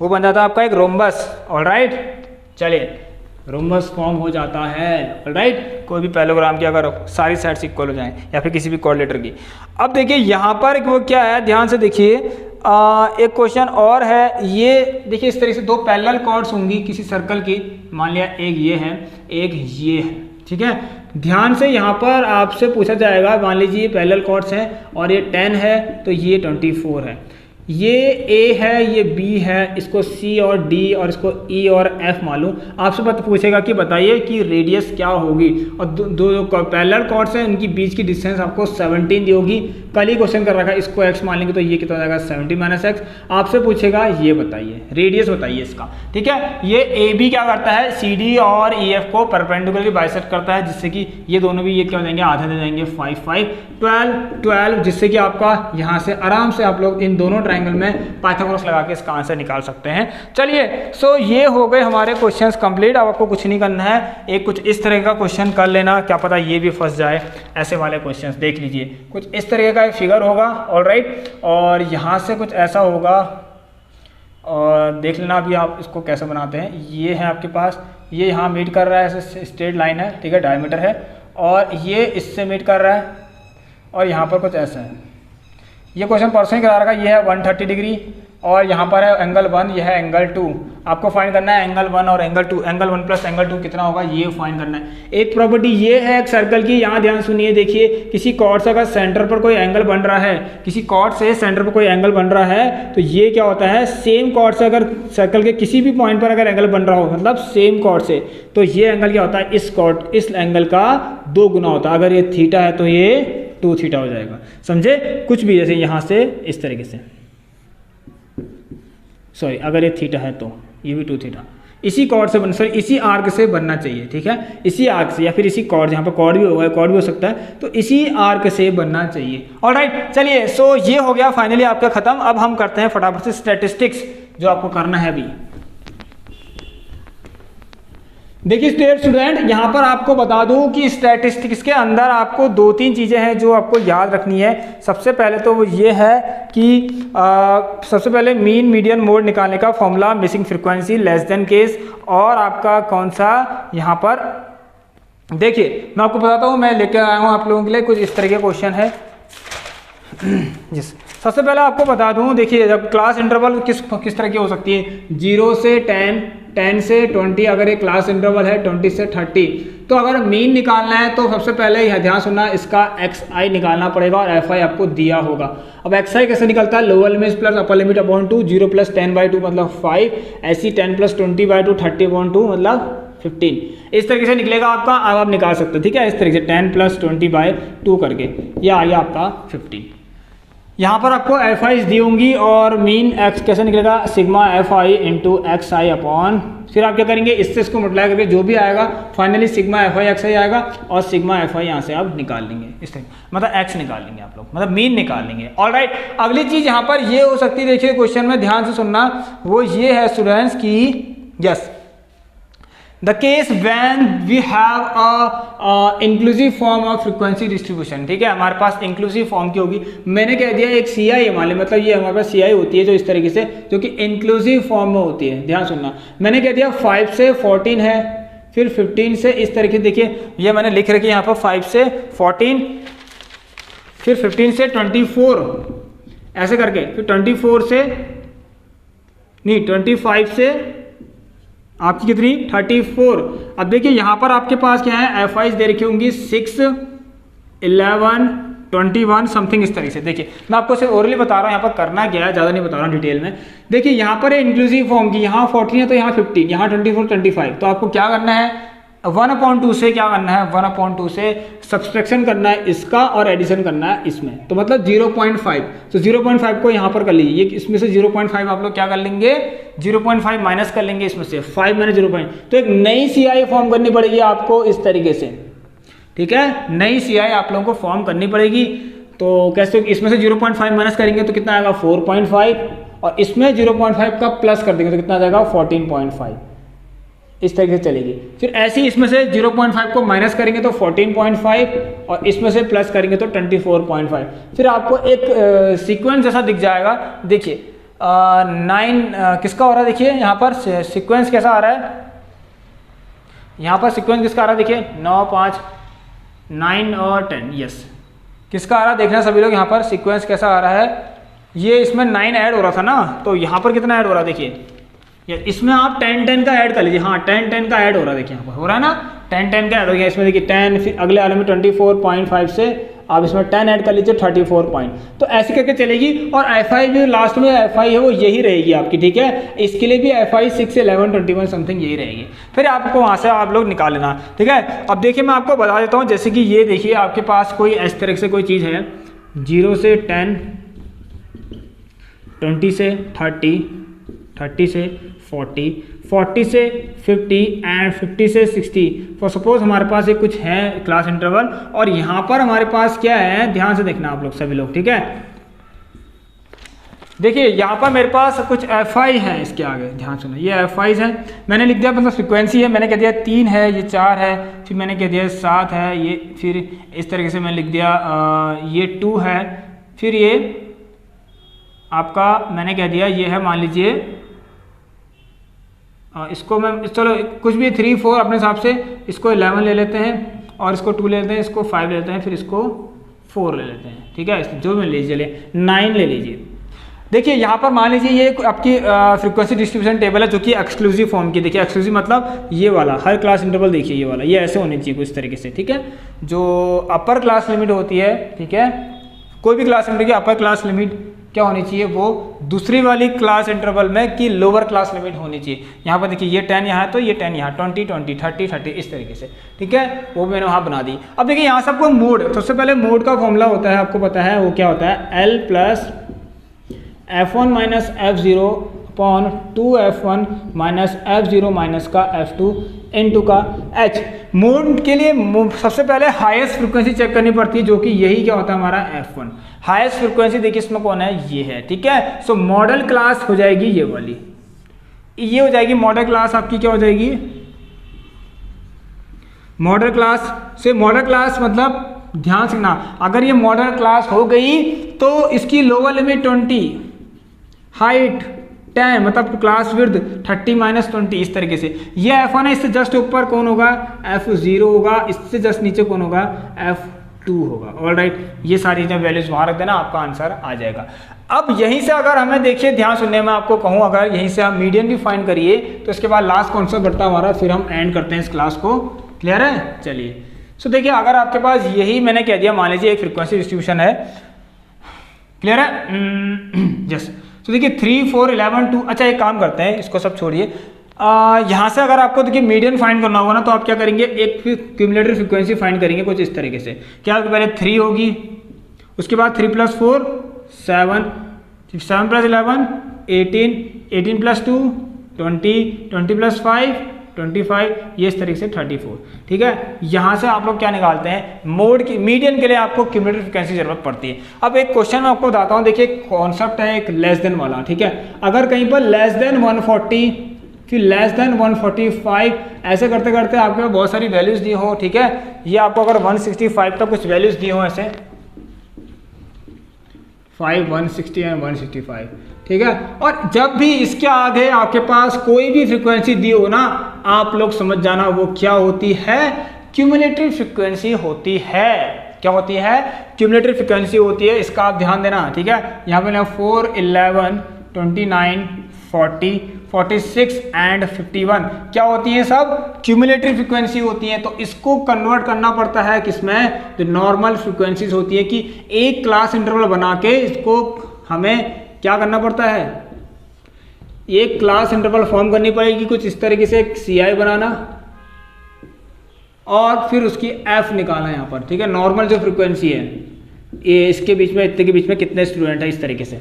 वो बन जाता है आपका एक रोम्बस। ऑलराइट, चलिए रोम्बस फॉर्म हो जाता है, ऑलराइट। कोई भी पैरेललोग्राम की अगर सारी साइड्स इक्वल हो जाएं या फिर किसी भी कोऑर्डिनेटर की। अब देखिए यहाँ पर वो क्या है, ध्यान से देखिए, एक क्वेश्चन और है। ये देखिए इस तरह से दो पैरेलल कॉर्ड्स होंगी किसी सर्कल की, मान लिया एक ये है एक ये है, ठीक है। ध्यान से यहाँ पर आपसे पूछा जाएगा, मान लीजिए ये पैरेलल कॉर्ड्स हैं और ये 10 है तो ये 24 है, ये A है ये B है, इसको C और D और इसको E और F मालूम। आपसे पूछेगा कि बताइए कि रेडियस क्या होगी, और दो जो पैरेलल कॉर्ड्स हैं उनकी बीच की डिस्टेंस आपको 17 दी होगी। कल ही क्वेश्चन कर रखा है, इसको x मान लेंगे तो ये कितना हो जाएगा 70 - x। आपसे पूछेगा ये बताइए रेडियस बताइए इसका, ठीक है। ये AB क्या करता है, CD और EF को परपेंडिकुलरली बाइसेक्ट करता है, जिससे कि ये दोनों भी ये क्या हो जाएंगे, आधे दे जाएंगे, 5 5 12, जिससे कि आपका यहाँ से आराम से आप लोग इन दोनों ट्राइंगल में पाइथागोरस लगा के इसका आंसर निकाल सकते हैं। चलिए सो ये हो गए हमारे क्वेश्चंस कंप्लीट। अब आपको कुछ नहीं करना है, एक कुछ इस तरह का क्वेश्चन कर लेना, क्या पता ये भी फंस जाए। ऐसे वाले क्वेश्चंस देख लीजिए, कुछ इस तरह का एक फिगर होगा, ऑलराइट, और यहाँ से कुछ ऐसा होगा, और देख लेना अभी आप इसको कैसे बनाते हैं। ये है आपके पास, ये यहाँ मीट कर रहा है, ऐसे स्ट्रेट लाइन है, ठीक है, डायमीटर है, और ये इससे मीट कर रहा है, और यहाँ पर कुछ ऐसा है। ये क्वेश्चन परसों ही करा रखा, ये है 130 डिग्री, और यहाँ पर है एंगल 1, यह है एंगल 2। आपको फाइंड करना है एंगल 1 और एंगल 2, एंगल 1 प्लस एंगल 2 कितना होगा, ये फाइंड करना है। एक प्रॉपर्टी ये है एक सर्कल की, यहाँ ध्यान सुनिए, देखिए किसी कॉर्ड से अगर सेंटर पर कोई एंगल बन रहा है, किसी कॉर्ड से सेंटर पर कोई एंगल बन रहा है, तो ये क्या होता है, सेम कॉर्ड से अगर सर्कल के किसी भी पॉइंट पर अगर एंगल बन रहा हो, मतलब सेम कॉर्ड से, तो ये एंगल क्या होता है, इस एंगल का 2 गुना होता है। अगर ये थीटा है तो ये 2 थीटा हो जाएगा, समझे। कुछ भी जैसे यहाँ से इस तरीके से, सॉरी अगर ये थीटा है तो ये भी 2 थीटा, इसी कॉर्ड से सॉरी इसी आर्क से बनना चाहिए, ठीक है, इसी आर्क से, या फिर इसी कॉर्ड, यहाँ पर कॉर्ड भी होगा, कॉर्ड भी हो सकता है, तो इसी आर्क से बनना चाहिए। ऑलराइट, चलिए सो ये हो गया फाइनली आपका खत्म। अब हम करते हैं फटाफट से स्टैटिस्टिक्स, जो आपको करना है अभी। देखिए स्टूडेंट, यहाँ पर आपको बता दूं कि स्टैटिस्टिक्स के अंदर आपको 2-3 चीज़ें हैं जो आपको याद रखनी है। सबसे पहले तो वो ये है कि सबसे पहले मीन मीडियन मोड निकालने का formula, missing frequency, less than case, और आपका कौन सा यहाँ पर देखिए मैं आपको बताता हूँ, मैं लेकर आया हूँ आप लोगों के लिए कुछ इस तरह के क्वेश्चन है। सबसे पहले आपको बता दूं, देखिए जब क्लास इंटरवल किस तरह की हो सकती है, 0 से 10, 10 से 20, अगर एक क्लास इंटरवल है 20 से 30, तो अगर मीन निकालना है तो सबसे पहले यह ध्यान सुनना, इसका xi निकालना पड़ेगा और fi आपको दिया होगा। अब xi कैसे निकलता है, lower limit plus upper limit upon 2, 0 plus 10/2 मतलब 5, ऐसी 10 प्लस 20/2 30/2 मतलब 15, इस तरीके से निकलेगा आपका। अब आप निकाल सकते हो, ठीक है, इस तरीके से 10 प्लस 20/2 करके ये आ गया आपका 15। यहाँ पर आपको fi दी होंगी और मीन x कैसे निकलेगा, sigma fi into xi upon, फिर आप क्या करेंगे, इससे इसको मल्टीप्लाई करके जो भी आएगा फाइनली सिग्मा fi xi आएगा और सिग्मा fi यहाँ से आप निकाल लेंगे, इस तरह मतलब x निकाल लेंगे आप लोग, मतलब मीन निकाल लेंगे। ऑलराइट, अगली चीज़ यहाँ पर ये हो सकती है, देखिए क्वेश्चन में ध्यान से सुनना, वो ये है स्टूडेंट्स की yes the case when we have a inclusive form of frequency distribution, ठीक है, हमारे पास इंक्लूसिव फॉर्म की होगी। मैंने कह दिया एक सी आई मान लें, मतलब ये हमारे पास सी आई होती है जो इस तरीके से, जो कि इंक्लूसिव फॉर्म में होती है। ध्यान सुनना, मैंने कह दिया 5 से 14 है, फिर 15 से इस तरीके, देखिए ये मैंने लिख रखी है यहाँ पर 5 से 14, फिर 15 से 24 ऐसे करके, फिर 24 से नहीं 25 से आपकी कितनी 34। अब देखिए यहाँ पर आपके पास क्या है, एफ आई दे रखी होंगी 6, 11, 21 समथिंग इस तरीके से। देखिए मैं आपको सिर्फ ओरली बता रहा हूँ, यहाँ पर करना क्या है ज़्यादा नहीं बता रहा हूँ डिटेल में। देखिए यहाँ पर है इंक्लूसिव फॉर्म की, यहाँ 14 है तो यहाँ 15, यहाँ 24, 25, तो आपको क्या करना है, 1/2 से क्या करना है, 1/2 से सब्सट्रैक्शन करना है इसका और एडिशन करना है इसमें, तो मतलब 0.5। तो 0.5 को यहाँ पर कर लीजिए, ये इसमें से 0.5 आप लोग क्या कर लेंगे, 0.5 माइनस कर लेंगे इसमें से, 5 माइनस 0. तो एक नई सी आई फॉर्म करनी पड़ेगी आपको इस तरीके से, ठीक है, नई सी आई आप लोगों को फॉर्म करनी पड़ेगी। तो कैसे, इसमें से 0.5 माइनस करेंगे तो कितना आएगा 4.5, और इसमें 0.5 का प्लस कर देंगे तो कितना आ जाएगा 14.5, इस तरीके से चलेगी। फिर ऐसे ही इसमें से 0.5 को माइनस करेंगे तो 14.5, और इसमें से प्लस करेंगे तो 24.5। फिर आपको एक सीक्वेंस जैसा दिख जाएगा। देखिए 9 किसका हो रहा है, देखिए यहाँ पर सीक्वेंस कैसा आ रहा है, यहाँ पर सीक्वेंस किसका आ रहा है, देखिए 9, 5, 9 और 10, यस किसका आ रहा है, देखना सभी लोग यहाँ पर सीक्वेंस कैसा आ रहा है। ये इसमें 9 ऐड हो रहा था ना, तो यहाँ पर कितना ऐड हो रहा है, देखिए इसमें आप 10 का ऐड कर लीजिए, हाँ 10 का ऐड हो रहा है, देखिए यहाँ पर हो रहा है ना, 10 का ऐड हो गया इसमें, देखिए 10, फिर अगले वाले में 24.5 से आप इसमें 10 ऐड कर लीजिए 34. तो ऐसे करके चलेगी। और एफ आई भी लास्ट में एफ आई है वो यही रहेगी आपकी, ठीक है, इसके लिए भी एफ आई 6, 11, 21 समथिंग यही रहेगी। फिर आपको वहाँ से आप लोग निकाल लेना, ठीक है। अब देखिए मैं आपको बता देता हूँ, जैसे कि ये देखिए आपके पास कोई इस तरह से कोई चीज़ है, 0 से 10, 20 से 30, 30 से 40, 40 से 50 एंड 50 से 60। फॉर सपोज हमारे पास एक कुछ है क्लास इंटरवल, और यहाँ पर हमारे पास क्या है, ध्यान से देखना आप लोग सभी लोग, ठीक है। देखिए यहाँ पर मेरे पास कुछ एफ आई है, इसके आगे ध्यान सुनो, ये एफ आईज है, मैंने लिख दिया मतलब फ्रिक्वेंसी है, मैंने कह दिया 3 है, ये 4 है, फिर मैंने कह दिया 7 है, ये फिर इस तरीके से मैंने लिख दिया ये 2 है, फिर ये आपका मैंने कह दिया ये है, मान लीजिए इसको मैं चलो कुछ भी 3, 4 अपने हिसाब से, इसको 11 ले लेते हैं, और इसको 2 ले लेते हैं, इसको 5 ले लेते हैं, फिर इसको 4 ले लेते हैं, ठीक है, जो भी ले लीजिए, 9 ले लीजिए। देखिए यहाँ पर मान लीजिए ये आपकी फ्रीक्वेंसी डिस्ट्रीब्यूशन टेबल है जो कि एक्सक्लूसिव फॉर्म की। देखिए एक्सक्लूसिव मतलब ये वाला हर क्लास इंटरवल, देखिए ये वाला, ये ऐसे होने चाहिए कुछ तरीके से, ठीक है। जो अपर क्लास लिमिट होती है, ठीक है, कोई भी क्लास इंटरवल की अपर क्लास लिमिट क्या होनी चाहिए, वो दूसरी वाली क्लास इंटरवल में की लोअर क्लास लिमिट होनी चाहिए। यहाँ पर देखिए ये 10 यहाँ है तो ये 10 यहाँ, 20, 20, 30, 30 इस तरीके से, ठीक है, वो मैंने वहाँ बना दी। अब देखिए यहाँ सबको मोड, सबसे पहले मोड का फॉर्मूला होता है, आपको पता है वो क्या होता है, L plus F1 minus F0 upon 2F1 minus F0 minus का F2 इनटू का H। मोड के लिए सबसे पहले हाईएस्ट फ्रीक्वेंसी चेक करनी पड़ती है, जो कि यही क्या होता है हमारा F1। हाईएस्ट फ्रीक्वेंसी देखिए इसमें कौन है, ये है, ठीक है। सो मॉडल क्लास हो जाएगी ये वाली, ये हो जाएगी मॉडल क्लास आपकी, क्या हो जाएगी मॉडल क्लास से, मॉडल क्लास मतलब ध्यान से ना, अगर ये मॉडल क्लास हो गई तो इसकी लोअर लिमिट 20, हाइट 10, मतलब क्लास विड्थ 30 - 20, इस तरीके से। ये F1 है, इससे जस्ट ऊपर कौन होगा, F0 होगा, इससे जस्ट नीचे कौन होगा, F2 होगा। ऑलराइट, ये सारी चीजें वैल्यूज वहां रख देना, आपका आंसर आ जाएगा। अब यहीं से अगर हमें देखिए, ध्यान सुनने में आपको कहूँ, अगर यहीं से हम मीडियन भी फाइंड करिए तो इसके बाद लास्ट कॉन्सेप्ट बढ़ता है हमारा, फिर हम एंड करते हैं इस क्लास को। क्लियर है? चलिए, सो देखिए, अगर आपके पास यही मैंने कह दिया, मान लीजिए एक फ्रीक्वेंसी डिस्ट्रीब्यूशन है। क्लियर है? यस। तो देखिए 3, 4, 11, 2, अच्छा एक काम करते हैं, इसको सब छोड़िए। यहाँ से अगर आपको देखिए मीडियन फाइंड करना होगा ना, तो आप क्या करेंगे, एक क्यूमुलेटिव फ्रीक्वेंसी फाइंड करेंगे कुछ इस तरीके से। क्या पहले 3 होगी, उसके बाद 3 + 4 7, 7 + 11 18, 18 + 2 20, 20 + 5 25, ये इस तरीके से 34। ठीक है, यहाँ से आप लोग क्या निकालते हैं, मोड की, मीडियन के लिए आपको क्यूमुलेटिव फ्रीक्वेंसी की जरूरत पड़ती है। अब एक क्वेश्चन मैं आपको बताता हूँ, देखिए कॉन्सेप्ट है एक लेस देन वाला। ठीक है, अगर कहीं पर लेस देन 140, फिर लेस देन 145, ऐसे करते करते आपके पास बहुत सारी वैल्यूज दी हो। ठीक है, ये आपको अगर 165 तक कुछ वैल्यूज दी हो, ऐसे 5, 160 एंड 165। ठीक है, और जब भी इसके आगे आपके पास कोई भी फ्रीक्वेंसी दी हो ना, आप लोग समझ जाना वो क्या होती है, क्यूमुलेटिव फ्रीक्वेंसी होती है। क्या होती है? क्यूमुलेटिव फ्रीक्वेंसी होती है, इसका आप ध्यान देना। ठीक है, यहाँ पे 4, 11, 29, 40, 46 एंड 51 क्या होती है, सब क्यूमुलेटिव फ्रीक्वेंसी होती है। तो इसको कन्वर्ट करना पड़ता है किसमें, जो नॉर्मल फ्रीक्वेंसीज होती है, कि एक क्लास इंटरवल बना के इसको हमें क्या करना पड़ता है, एक क्लास इंटरवल फॉर्म करनी पड़ेगी कुछ इस तरीके से, CI बनाना और फिर उसकी F निकालना यहाँ पर। ठीक है, नॉर्मल जो फ्रीक्वेंसी है, ये इसके बीच में, इतने के बीच में कितने स्टूडेंट है, इस तरीके से।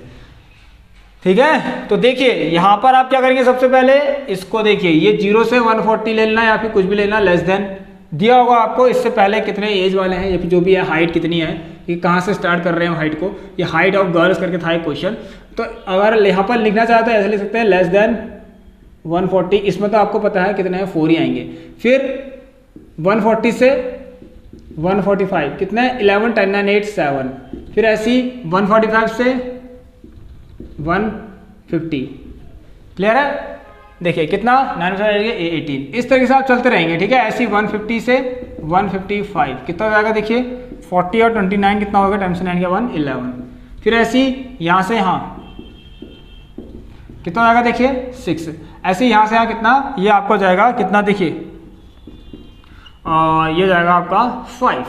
ठीक है, तो देखिए यहाँ पर आप क्या करेंगे, सबसे पहले इसको देखिए, ये 0 से 140 ले लेना या फिर कुछ भी लेना, लेस देन दिया होगा आपको, इससे पहले कितने एज वाले हैं या फिर जो भी है, हाइट कितनी है, कि कहाँ से स्टार्ट कर रहे हैं हाइट को, ये हाइट ऑफ गर्ल्स करके था एक क्वेश्चन। तो अगर यहाँ पर लिखना चाहते हैं ऐसे लिख सकते हैं, लेस देन 140, इसमें तो आपको पता है कितने हैं, 4 ही आएंगे। फिर 140 से 145 कितने, 11, 10, 9, 8, 7, फिर ऐसी 145 से 150। क्लियर है? देखिए कितना, 9 18, इस तरीके से आप चलते रहेंगे। ठीक है, ऐसी 150 से 155 कितना हो जाएगा, देखिए 40 और 29 कितना होगा, 10 से 9 के 1, 11। फिर ऐसी यहाँ से यहाँ कितना हो जाएगा, देखिए 6। ऐसे यहाँ से यहाँ कितना, ये आपको जाएगा कितना, देखिए ये जाएगा आपका 5।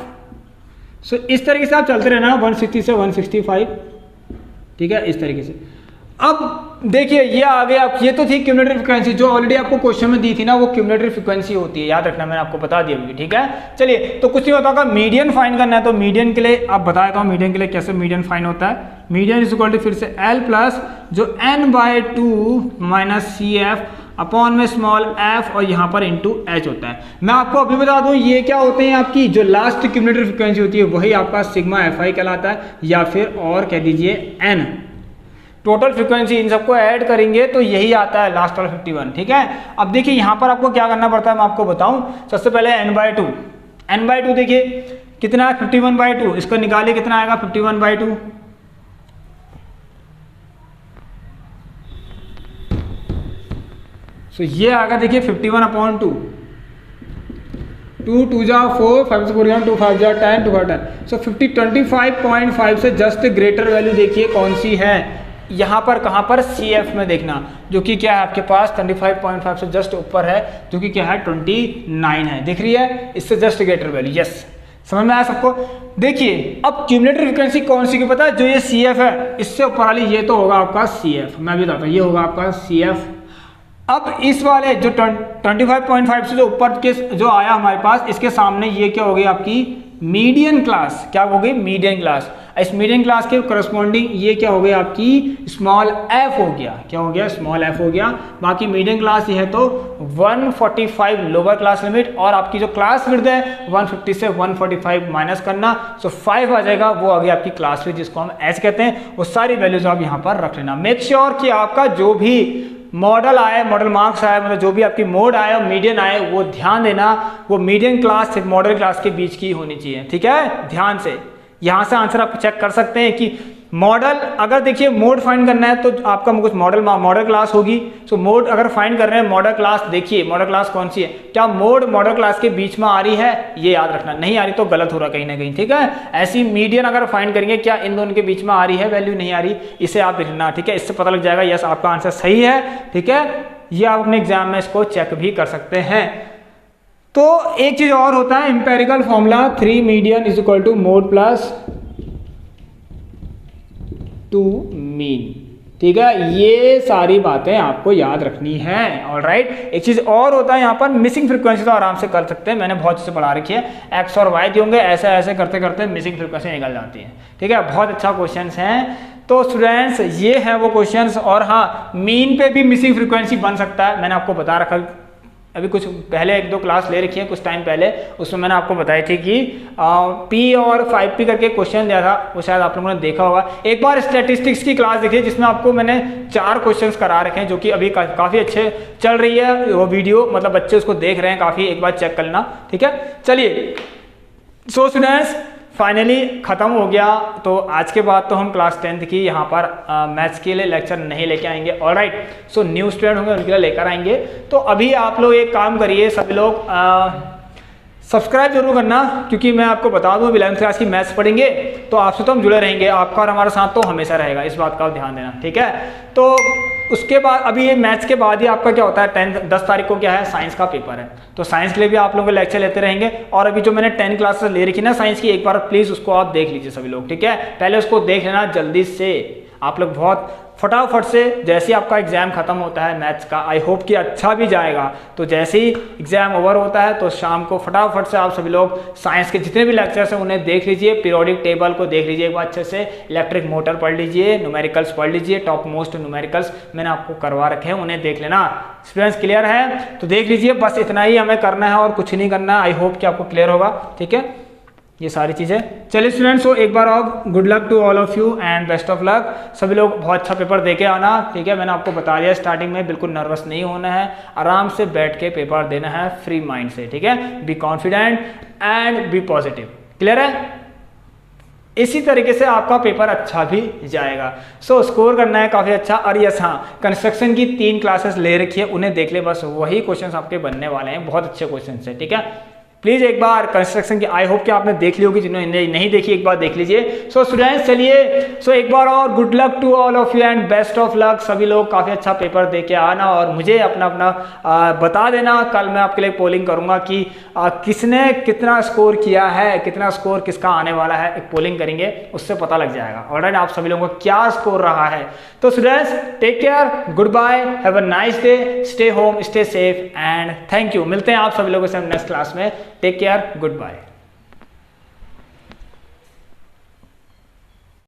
सो इस तरीके से आप चलते रहना 160 से 165। ठीक है, इस तरीके से। अब देखिए ये आ गया, ये तो थी क्यूमुलेटिव फ्रीक्वेंसी जो ऑलरेडी आपको क्वेश्चन में दी थी ना, वो क्यूमुलेटिव फ्रीक्वेंसी होती है, याद रखना, मैंने आपको बता दिया अभी। ठीक है, चलिए, तो कुछ नहीं होता होगा, मीडियन फाइंड करना है। तो मीडियन के लिए आप बता देता हूँ, मीडियन के लिए कैसे मीडियन फाइंड होता है। मीडियन इज इक्वल टू फिर से L प्लस जो n/2 - CF अपॉन में स्मॉल f और यहाँ पर इंटू h होता है। मैं आपको अभी बता दूं, ये क्या होते हैं, आपकी जो लास्ट क्यूमुलेटिव फ्रीक्वेंसी होती है वही आपका सिग्मा fi कहलाता है, या फिर और कह दीजिए n। टोटल फ्रीक्वेंसी इन सबको ऐड करेंगे तो यही आता है लास्ट वाला 51। ठीक है, अब देखिए यहाँ पर आपको क्या करना पड़ता है, मैं आपको बताऊं। सबसे पहले n/2 देखिए कितना है, 51/2, इसको निकालिए कितना आएगा, 51/2। सो ये आएगा देखिए 51/2, 2 2 जा 4, 5 4 जा 2 5 जा 10, 2 10। सो 25.5 से जस्ट ग्रेटर वैल्यू देखिए कौन सी है, यहाँ पर, कहाँ पर, CF में देखना, जो कि क्या है आपके पास 25.5 से जस्ट ऊपर है, जो कि क्या है 29 है, दिख रही है, इससे जस्ट ग्रेटर वैल्यू। यस, समझ में आया सबको। देखिए अब क्यूमुलेटिव फ्रीक्वेंसी कौन सी की पता है, जो ये CF है, इससे ऊपर वाली ये तो होगा आपका CF, मैं भी बताता हूँ, ये होगा आपका CF। अब इस वाले जो 25.5 से जो ऊपर के जो आया हमारे पास, इसके सामने ये क्या हो गई आपकी मीडियन क्लास, क्या हो गई, मीडियन क्लास। इस मीडियन क्लास के करस्पॉन्डिंग ये क्या हो गई आपकी स्मॉल f हो गया, क्या हो गया, स्मॉल f हो गया। बाकी मीडियन क्लास ये है तो 145 लोअर क्लास लिमिट, और आपकी जो क्लास विड्थ है 150 से 145 माइनस करना, सो 5 आ जाएगा, वो आ गई आपकी क्लास विड्थ जिसको हम h कहते हैं। वो सारी वैल्यूज आप यहाँ पर रख लेना। मेक श्योर कि आपका जो भी मॉडल आए, मॉडल मार्क्स आए, मतलब जो भी आपकी मोड आए और मीडियन आए, वो ध्यान देना वो मीडियन क्लास से मॉडल क्लास के बीच की होनी चाहिए, ठीक है, ध्यान से। यहाँ से आंसर आप चेक कर सकते हैं कि मॉडल, अगर देखिए मोड फाइंड करना है तो आपका कुछ मॉडल क्लास होगी। सो मोड अगर फाइंड कर रहे हैं, मॉडल क्लास देखिए मॉडल क्लास कौन सी है, क्या मोड मॉडल क्लास के बीच में आ रही है, ये याद रखना, नहीं आ रही तो गलत हो रहा कहीं ना कहीं, ठीक है। ऐसी मीडियन अगर फाइंड करेंगे क्या इन दोनों के बीच में आ रही है, वैल्यू नहीं आ रही, इसे आप देखना, ठीक है, इससे पता लग जाएगा यस आपका आंसर सही है, ठीक है। ये आप अपने एग्जाम में इसको चेक भी कर सकते हैं। तो एक चीज और होता है empirical formula 3 median is equal to mode plus 2 mean, ठीक है, ये सारी बातें आपको याद रखनी है, ऑलराइट। एक चीज और होता है यहाँ पर मिसिंग फ्रीक्वेंसी, तो आराम से कर सकते हैं, मैंने बहुत अच्छे से पढ़ा रखी है, एक्स और वाई होंगे, ऐसे ऐसे करते करते मिसिंग फ्रीक्वेंसी निकल जाती है, ठीक है, बहुत अच्छा क्वेश्चन है। तो स्टूडेंट्स ये है वो क्वेश्चंस। और हाँ, मीन पे भी मिसिंग फ्रीक्वेंसी बन सकता है, मैंने आपको बता रखा, अभी कुछ पहले 1-2 क्लास ले रखी है कुछ टाइम पहले, उसमें मैंने आपको बताई थी कि P और 5P करके क्वेश्चन दिया था, वो शायद आप लोगों ने देखा होगा। एक बार स्टैटिस्टिक्स की क्लास देखिए जिसमें आपको मैंने 4 क्वेश्चंस करा रखे हैं, जो कि अभी काफ़ी अच्छे चल रही है वो वीडियो, मतलब बच्चे उसको देख रहे हैं काफ़ी, एक बार चेक कर लेना, ठीक है। चलिए, सो स्टूडेंट्स फाइनली ख़त्म हो गया। तो आज के बाद तो हम क्लास 10th की यहाँ पर मैथ्स के लिए लेक्चर नहीं लेके आएंगे, ऑलराइट। सो न्यू स्टूडेंट होंगे उनके लिए लेकर आएंगे। तो अभी आप लोग एक काम करिए, सभी लोग सब्सक्राइब जरूर करना, क्योंकि मैं आपको बता दूं 11th क्लास की मैथ्स पढ़ेंगे तो आपसे तो हम जुड़े रहेंगे, आपका और हमारा साथ तो हमेशा रहेगा, इस बात का ध्यान देना, ठीक है। तो उसके बाद अभी ये मैथ्स के बाद ही आपका क्या होता है 10 तारीख को क्या है, साइंस का पेपर है, तो साइंस के लिए भी आप लोगों के लेक्चर लेते रहेंगे। और अभी जो मैंने 10 क्लासेस ले रखी ना साइंस की, एक बार प्लीज़ उसको आप देख लीजिए सभी लोग, ठीक है। पहले उसको देख लेना जल्दी से, आप लोग बहुत फटाफट से, जैसे ही आपका एग्जाम खत्म होता है मैथ्स का, आई होप कि अच्छा भी जाएगा, तो जैसे ही एग्जाम ओवर होता है तो शाम को फटाफट से आप सभी लोग साइंस के जितने भी लेक्चर्स हैं उन्हें देख लीजिए, पीरियोडिक टेबल को देख लीजिए एक बार अच्छे से, इलेक्ट्रिक मोटर पढ़ लीजिए, न्यूमेरिकल्स पढ़ लीजिए, टॉप मोस्ट न्यूमेरिकल्स मैंने आपको करवा रखे हैं, उन्हें देख लेना। स्टूडेंट्स क्लियर है? तो देख लीजिए, बस इतना ही हमें करना है और कुछ नहीं करना है। आई होप कि आपको क्लियर होगा, ठीक है, ये सारी चीज़ें। चलिए स्टूडेंट्स, तो एक बार और good luck to all of you and best of luck. सभी लोग बहुत अच्छा पेपर दे के आना, ठीक है। मैंने आपको बता दिया स्टार्टिंग में, बिल्कुल नर्वस नहीं होना है, आराम से बैठ के पेपर देना है फ्री माइंड से, ठीक है। Be confident and be positive, clear है? इसी तरीके से आपका पेपर अच्छा भी जाएगा। सो स्कोर करना है काफ़ी अच्छा। और यस हाँ, कंस्ट्रक्शन की 3 क्लासेस ले रखी है, उन्हें देख ले, बस वही क्वेश्चंस आपके बनने वाले हैं, बहुत अच्छे क्वेश्चंस हैं, ठीक है। प्लीज़ एक बार कंस्ट्रक्शन की, आई होप कि आपने देख ली होगी, जिन्होंने नहीं देखी एक बार देख लीजिए। सो स्टूडेंट्स चलिए, सो एक बार और good luck to all of you and best of luck. सभी लोग काफ़ी अच्छा पेपर दे के आना और मुझे अपना बता देना। कल मैं आपके लिए पोलिंग करूंगा कि किसने कितना स्कोर किया है, कितना स्कोर किसका आने वाला है, एक पोलिंग करेंगे, उससे पता लग जाएगा ऑलराइट आप सभी लोगों का क्या स्कोर रहा है। तो students take care, goodbye, have a nice day, stay home, stay safe and thank you. मिलते हैं आप सभी लोगों से नेक्स्ट क्लास में। Take care, good bye.